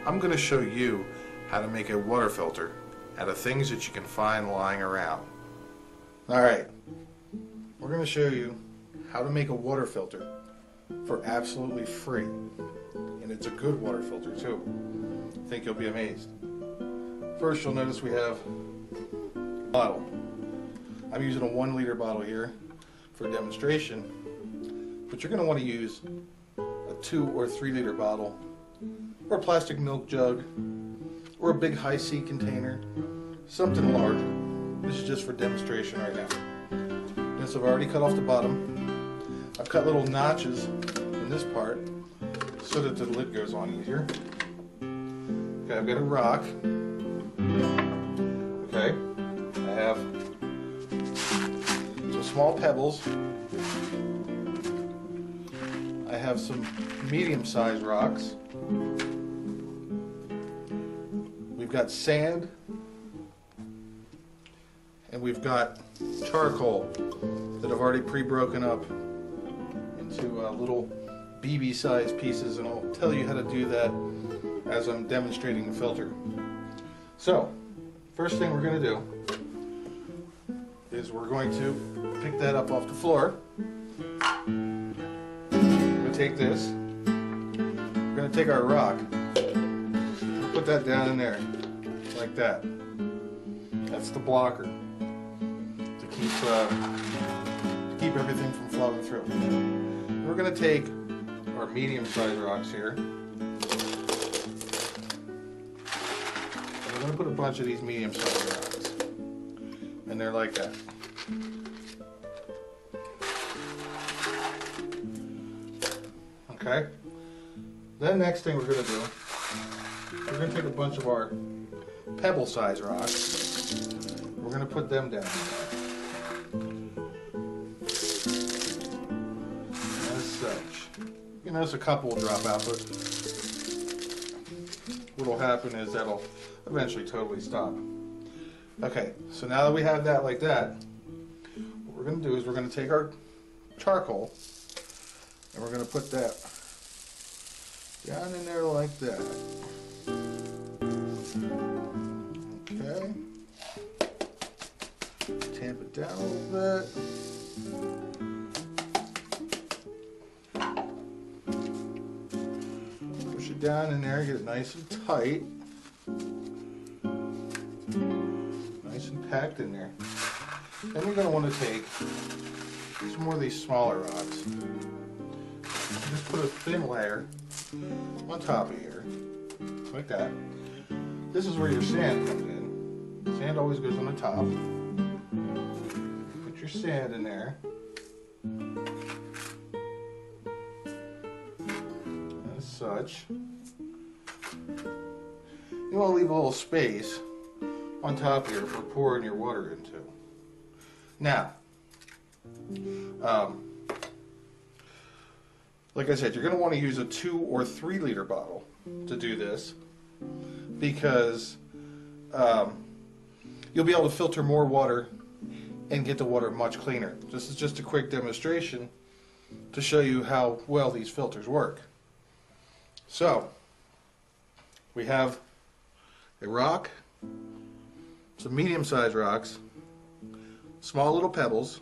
I'm going to show you how to make a water filter out of things that you can find lying around. Alright, we're going to show you how to make a water filter for absolutely free. And it's a good water filter too. I think you'll be amazed. First, you'll notice we have a bottle. I'm using a 1 liter bottle here for demonstration, but you're going to want to use a 2 or 3 liter bottle, or a plastic milk jug, or a big high C container, something larger. This is just for demonstration right now. And so I've already cut off the bottom. I've cut little notches in this part so that the lid goes on easier. Okay, I've got a rock. Okay, I have some small pebbles. I have some medium-sized rocks. We've got sand. And we've got charcoal that I've already pre-broken up into little BB-sized pieces, and I'll tell you how to do that as I'm demonstrating the filter. So, first thing we're going to do is we're going to pick that up off the floor. We're going to take this. We're going to take our rock, put that down in there, like that. That's the blocker to keep everything from flowing through. We're going to take our medium-sized rocks here. And we're going to put a bunch of these medium-sized rocks. And they're like that. Okay? Then next thing we're going to do, we're going to take a bunch of our pebble-sized rocks. We're going to put them down. As such. You notice a couple will drop out, but what will happen is that'll eventually totally stop. Okay, so now that we have that like that, what we're going to do is we're going to take our charcoal and we're going to put that down in there like that. Okay. Tamp it down a little bit. Push it down in there, get it nice and tight. Nice and packed in there. Then you're going to want to take some more of these smaller rocks. Just put a thin layer on top of here, like that. This is where your sand comes in. Sand always goes on the top. Put your sand in there. As such. You want to leave a little space on top here for pouring your water into. Now, like I said, you're going to want to use a 2 or 3 liter bottle to do this. because you'll be able to filter more water and get the water much cleaner. This is just a quick demonstration to show you how well these filters work. So, we have a rock, some medium-sized rocks, small little pebbles,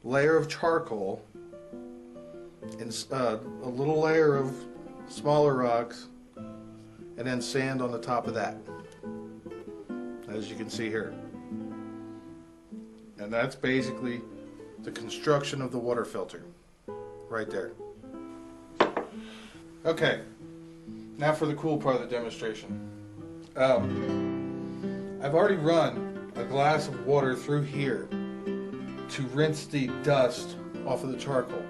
layer of charcoal, and a little layer of smaller rocks, and then sand on the top of that, as you can see here. And that's basically the construction of the water filter right there. Okay, now for the cool part of the demonstration. I've already run a glass of water through here to rinse the dust off of the charcoal.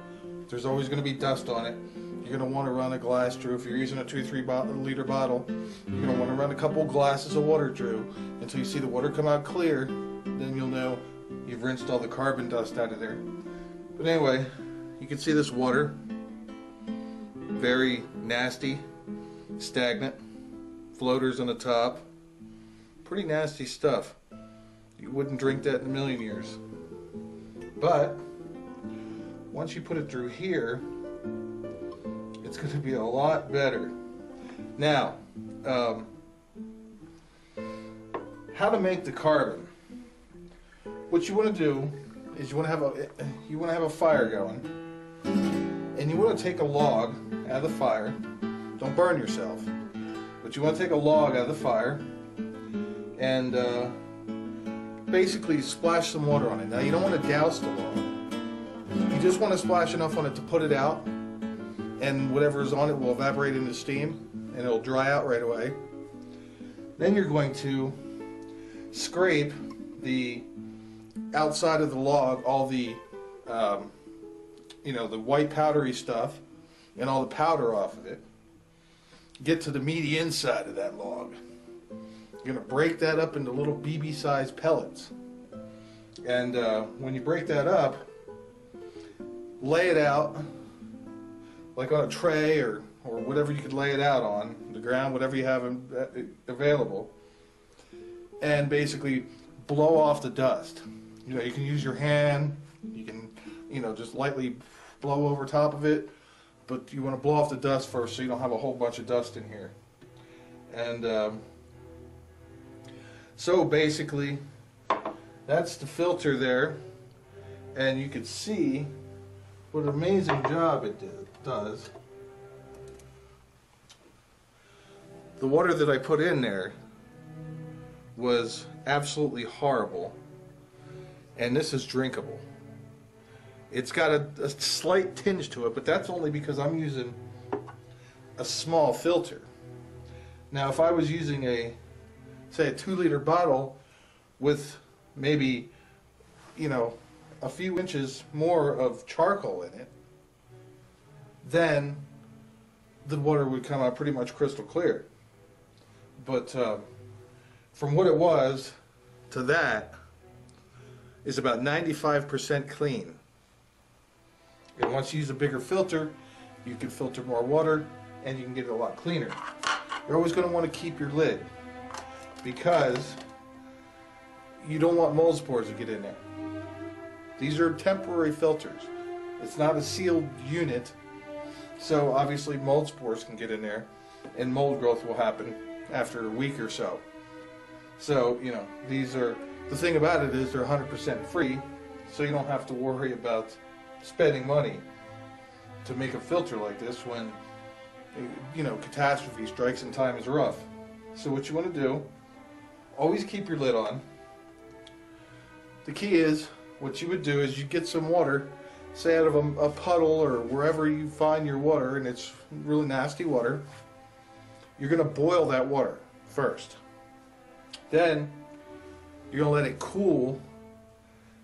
There's always going to be dust on it. You're going to want to run a glass through. If you're using a 2-3 liter bottle, you're going to want to run a couple glasses of water through until you see the water come out clear. Then you'll know you've rinsed all the carbon dust out of there. But anyway, you can see this water, very nasty, stagnant, floaters on the top, pretty nasty stuff. You wouldn't drink that in a million years. But once you put it through here, it's going to be a lot better. Now, how to make the carbon? What you want to do is you want to have a fire going, and you want to take a log out of the fire. Don't burn yourself, but you want to take a log out of the fire and basically splash some water on it. Now, you don't want to douse the log. You just want to splash enough on it to put it out, and whatever is on it will evaporate into steam, and it'll dry out right away. Then you're going to scrape the outside of the log, all the the white powdery stuff and all the powder off of it. Get to the meaty inside of that log. You're going to break that up into little BB-sized pellets. And when you break that up, lay it out like on a tray or whatever you could lay it out on, the ground, whatever you have available, and basically blow off the dust. You know, you can use your hand, you can, just lightly blow over top of it, but you want to blow off the dust first so you don't have a whole bunch of dust in here. And so basically, that's the filter there, and you can see what an amazing job it does. The water that I put in there was absolutely horrible, and this is drinkable. It's got a slight tinge to it, but that's only because I'm using a small filter. Now, if I was using say a 2-liter bottle with maybe, a few inches more of charcoal in it, then the water would come out pretty much crystal clear. But from what it was to that is about 95% clean. And once you use a bigger filter, you can filter more water and you can get it a lot cleaner. You're always going to want to keep your lid because you don't want mold spores to get in there. These are temporary filters. It's not a sealed unit, so obviously mold spores can get in there and mold growth will happen after a week or so. So, these are, the thing about it is they're 100% free, so you don't have to worry about spending money to make a filter like this when, catastrophe strikes and time is rough. So what you want to do, always keep your lid on. The key is, what you would do is you get some water, say out of a puddle or wherever you find your water, and it's really nasty water. You're going to boil that water first. Then you're going to let it cool,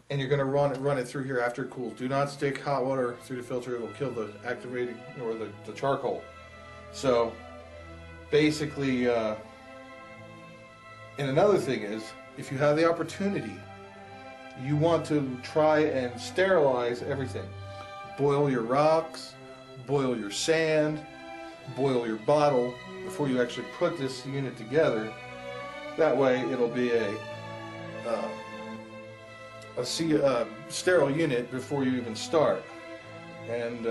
and you're going to run it through here after it cools. Do not stick hot water through the filter. It will kill the activating or the charcoal. So basically, and another thing is, if you have the opportunity, you want to try and sterilize everything. Boil your rocks, boil your sand, boil your bottle before you actually put this unit together. That way it'll be a sterile unit before you even start. And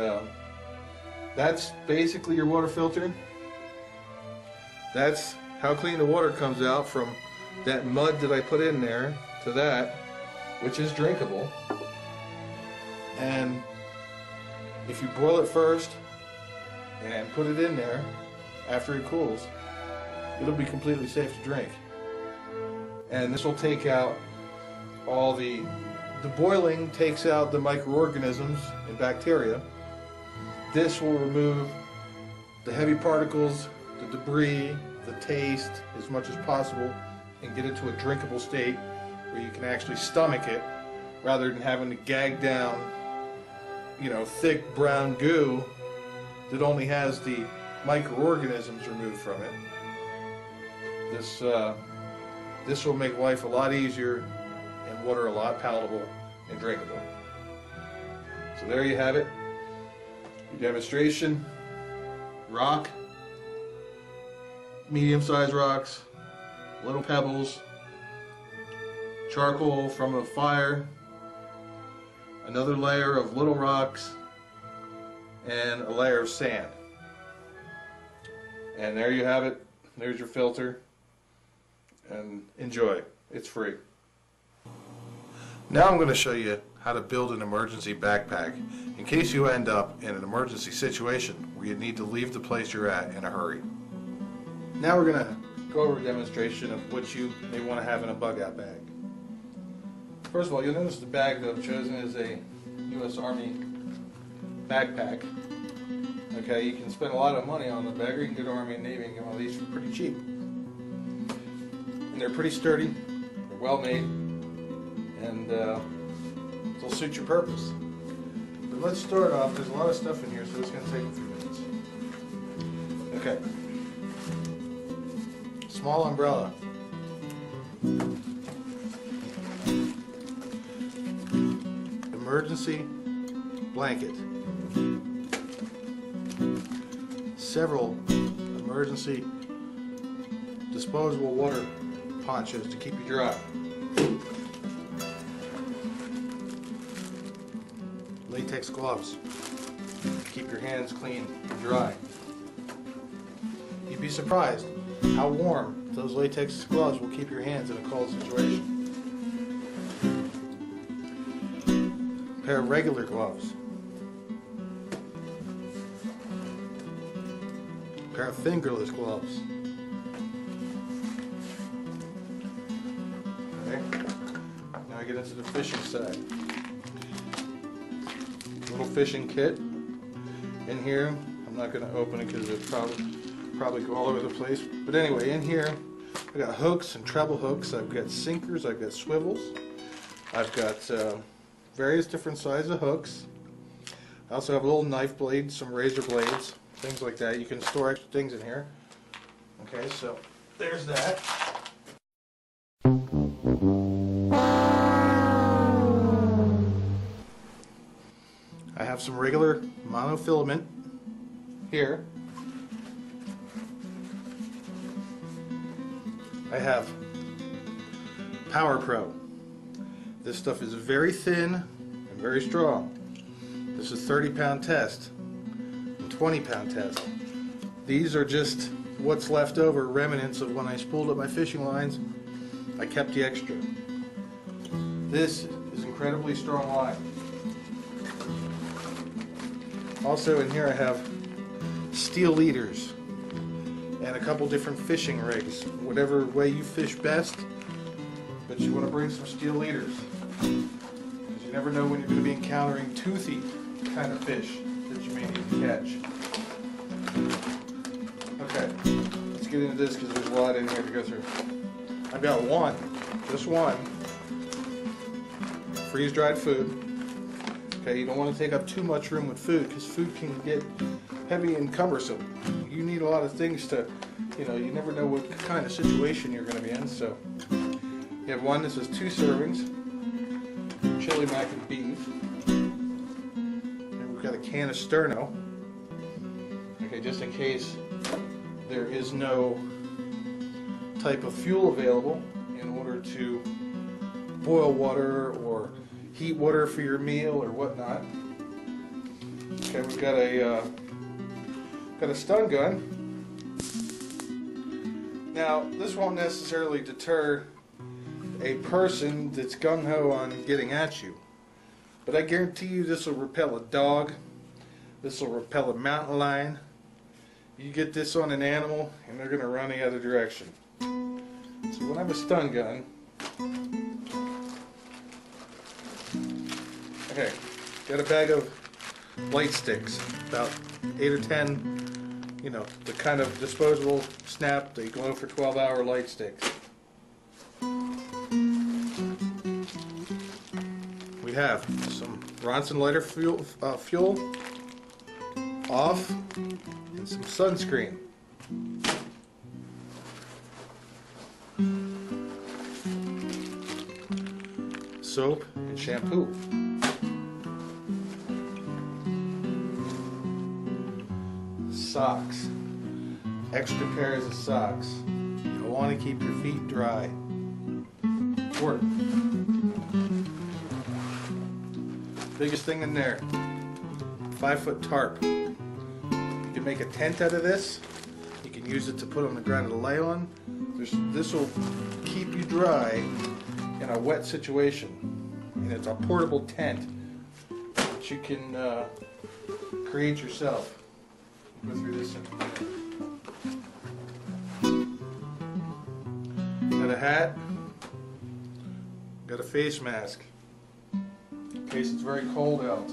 that's basically your water filter. That's how clean the water comes out from that mud that I put in there to that, which is drinkable. And if you boil it first and put it in there after it cools, it'll be completely safe to drink. And this will take out all the boiling takes out the microorganisms and bacteria. This will remove the heavy particles, the debris, the taste as much as possible, and get it to a drinkable state where you can actually stomach it rather than having to gag down, you know, thick brown goo that only has the microorganisms removed from it. This will make life a lot easier and water a lot palatable and drinkable. So there you have it. Your demonstration. Rock, medium-sized rocks, little pebbles, charcoal from a fire, another layer of little rocks, and a layer of sand. And there you have it. There's your filter. And enjoy. It's free. Now I'm going to show you how to build an emergency backpack in case you end up in an emergency situation where you need to leave the place you're at in a hurry. Now we're going to go over a demonstration of what you may want to have in a bug-out bag. First of all, you'll notice the bag that I've chosen is a U.S. Army backpack. Okay, you can spend a lot of money on the bag, or you can go to Army and Navy and get one of these for pretty cheap. And they're pretty sturdy, they're well made, and they'll suit your purpose. But let's start off. There's a lot of stuff in here, so it's going to take a few minutes. Okay. Small umbrella. Emergency blanket. Several emergency disposable water ponchos to keep you dry. Latex gloves to keep your hands clean and dry. You'd be surprised how warm those latex gloves will keep your hands in a cold situation. A pair of regular gloves. A pair of fingerless gloves. Now I get into the fishing side. Little fishing kit in here. I'm not going to open it because it'll probably go all over the place. But anyway, in here I got hooks and treble hooks. I've got sinkers. I've got swivels. I've got various different sizes of hooks. I also have a little knife blade, some razor blades, things like that. You can store extra things in here. Okay, so there's that. I have some regular monofilament here. I have Power Pro. This stuff is very thin and very strong. This is 30-pound test and 20-pound test. These are just what's left over, remnants of when I spooled up my fishing lines. I kept the extra. This is incredibly strong line. Also in here I have steel leaders and a couple different fishing rigs, whatever way you fish best, but you want to bring some steel leaders because you never know when you're going to be encountering toothy kind of fish that you may need to catch. Okay, let's get into this because there's a lot in here to go through. I've got just one freeze-dried food. Okay, you don't want to take up too much room with food because food can get heavy and cumbersome. You need a lot of things to, you know, you never know what kind of situation you're going to be in. So you have one that says 2 servings, chili mac and beef. And we've got a can of sterno. Okay, just in case there is no type of fuel available in order to boil water or heat water for your meal or whatnot. Okay, we've got a stun gun. Now, this won't necessarily deter a person that's gung-ho on getting at you, but I guarantee you this will repel a dog, this will repel a mountain lion. You get this on an animal and they're going to run the other direction. So when I have a stun gun, okay, got a bag of light sticks, about 8 or 10, you know, the kind of disposable snap, they glow for 12-hour light sticks. We have some Ronson lighter fuel off, and some sunscreen. Soap and shampoo. Socks. Extra pairs of socks. You'll want to keep your feet dry. Work. Biggest thing in there, 5-foot tarp. You can make a tent out of this. You can use it to put on the ground to lay on. This will keep you dry in a wet situation. And it's a portable tent that you can create yourself. Go through this. Got a hat. Got a face mask. In case it's very cold out.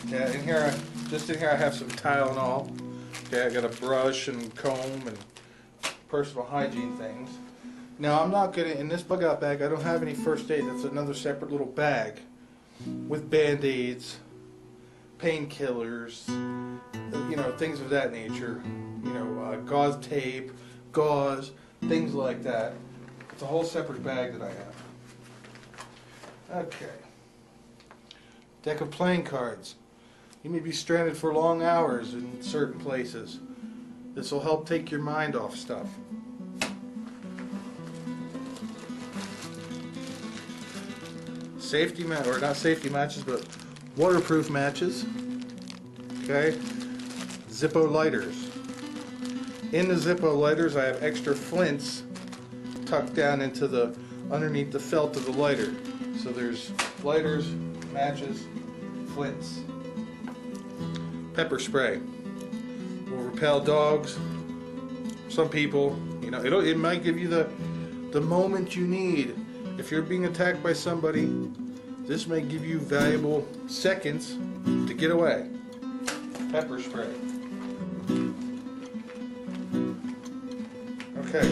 Yeah, in here, just in here I have some Tylenol. Okay, I got a brush and comb and personal hygiene things. Now I'm not gonna, in this bug out bag I don't have any first aid. That's another separate little bag with band-aids, painkillers, you know, things of that nature. You know, gauze tape, gauze, things like that. It's a whole separate bag that I have. Okay. Deck of playing cards. You may be stranded for long hours in certain places. This will help take your mind off stuff. Safety mat, or not safety matches, but waterproof matches. Okay. Zippo lighters. In the Zippo lighters, I have extra flints tucked down into the underneath the felt of the lighter. So there's lighters, matches, flints. Pepper spray will repel dogs. Some people, you know, it might give you the moment you need. If you're being attacked by somebody, this may give you valuable seconds to get away. Pepper spray. Okay.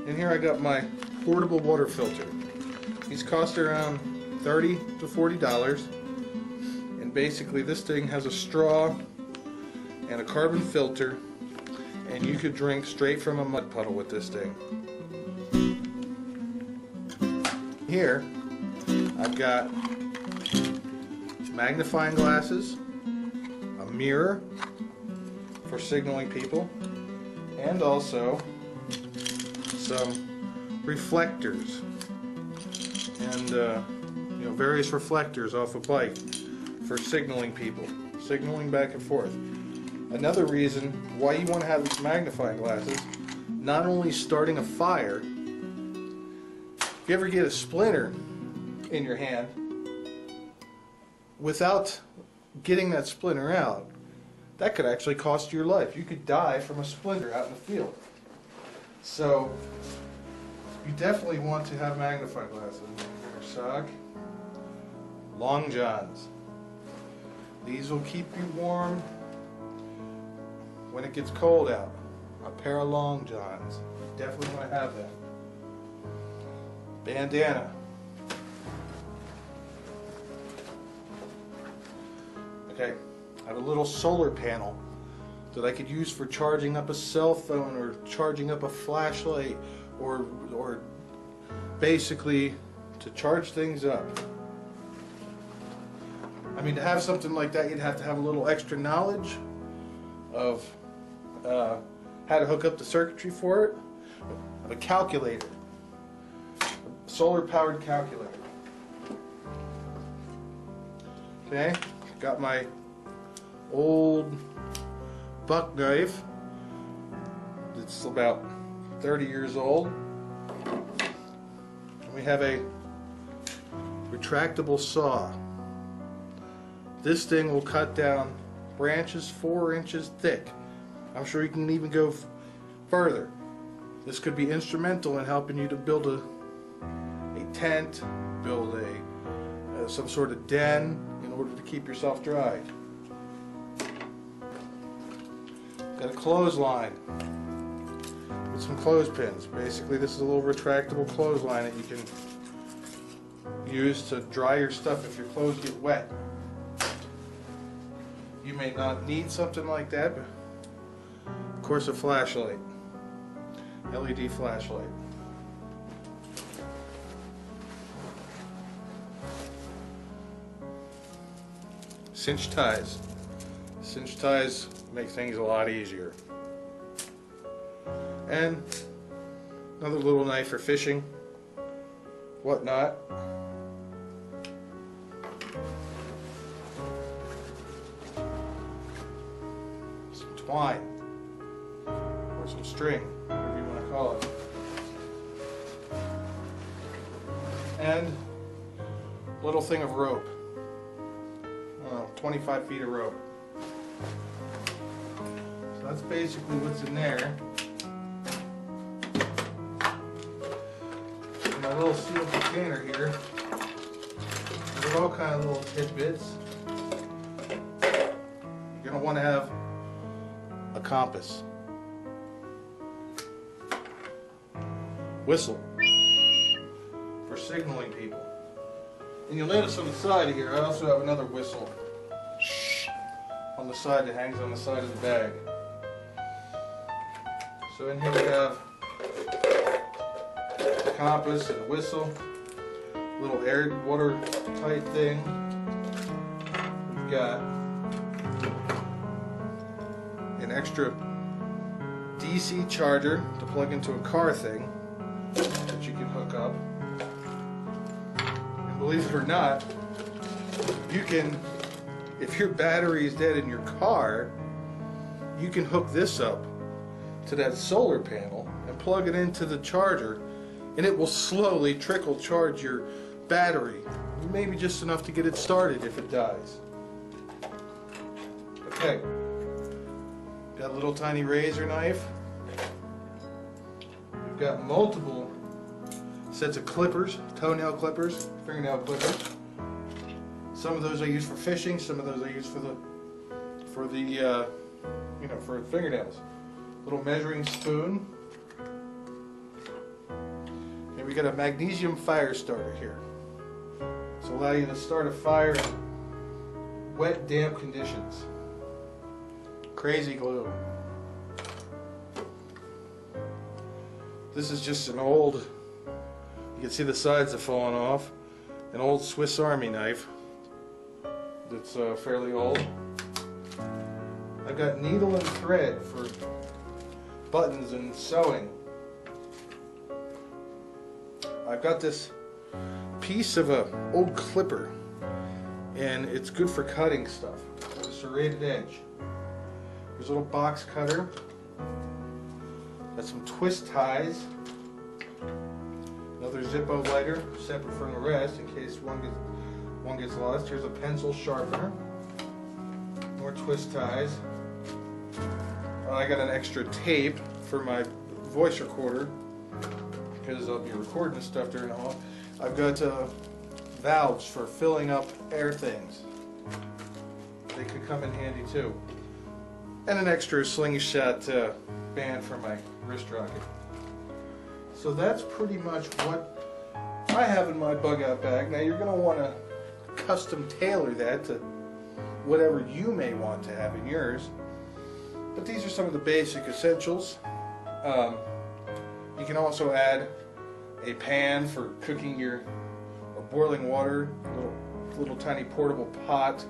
In here I got my portable water filter. These cost around $30 to $40. And basically this thing has a straw and a carbon filter, and you could drink straight from a mud puddle with this thing. Here I've got magnifying glasses, a mirror for signaling people, and also some reflectors and you know, various reflectors off a bike for signaling people, signaling back and forth. Another reason why you want to have these magnifying glasses, not only starting a fire, if you ever get a splinter in your hand, without getting that splinter out, that could actually cost you your life. You could die from a splinter out in the field. So you definitely want to have magnifying glasses. Sock, long johns. These will keep you warm when it gets cold out. A pair of long johns. Definitely want to have that. Bandana. Okay, I have a little solar panel that I could use for charging up a cell phone or charging up a flashlight or basically to charge things up. I mean, to have something like that, you'd have to have a little extra knowledge of how to hook up the circuitry for it. I have a calculator, a solar-powered calculator. Okay, got my old buck knife. It's about 30 years old. And we have a retractable saw. This thing will cut down branches 4 inches thick. I'm sure you can even go further. This could be instrumental in helping you to build a tent, build some sort of den in order to keep yourself dry. Got a clothesline with some clothespins. Basically, this is a little retractable clothesline that you can use to dry your stuff if your clothes get wet. You may not need something like that, but of course a flashlight, LED flashlight. Cinch ties. Cinch ties make things a lot easier. And another little knife for fishing, whatnot. Some twine, or some string, whatever you want to call it. And a little thing of rope. 25 feet of rope. So that's basically what's in there. In my little sealed container here, there's all kind of little tidbits. You're going to want to have a compass, whistle for signaling people. And you'll notice on the side of here, I also have another whistle on the side that hangs on the side of the bag. So in here we have the compass and a whistle, little air water tight thing. We've got an extra DC charger to plug into a car thing that you can hook up. And believe it or not, you can, if your battery is dead in your car, you can hook this up to that solar panel and plug it into the charger, and it will slowly trickle charge your battery, maybe just enough to get it started if it dies. Okay, got a little tiny razor knife. We've got multiple sets of clippers, toenail clippers, fingernail clippers. Some of those I use for fishing, some of those I use for fingernails. Little measuring spoon. And we got a magnesium fire starter here. This will allow you to start a fire in wet, damp conditions. Crazy glue. This is just an old, you can see the sides have fallen off, an old Swiss Army knife that's fairly old. I've got needle and thread for buttons and sewing. I've got this piece of a old clipper, and it's good for cutting stuff. It's a serrated edge. There's a little box cutter. Got some twist ties. Another Zippo lighter, separate from the rest in case one gets lost. Here's a pencil sharpener. More twist ties. I got an extra tape for my voice recorder because I'll be recording stuff during the haul. I've got valves for filling up air things. They could come in handy too. And an extra slingshot band for my wrist rocket. So that's pretty much what I have in my bug out bag. Now you're going to want to custom tailor that to whatever you may want to have in yours. But these are some of the basic essentials. You can also add a pan for cooking or boiling water, a little tiny portable pot,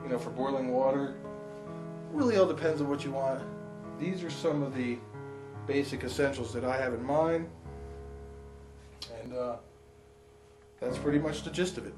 you know, for boiling water. Really all depends on what you want. These are some of the basic essentials that I have in mind, and that's pretty much the gist of it.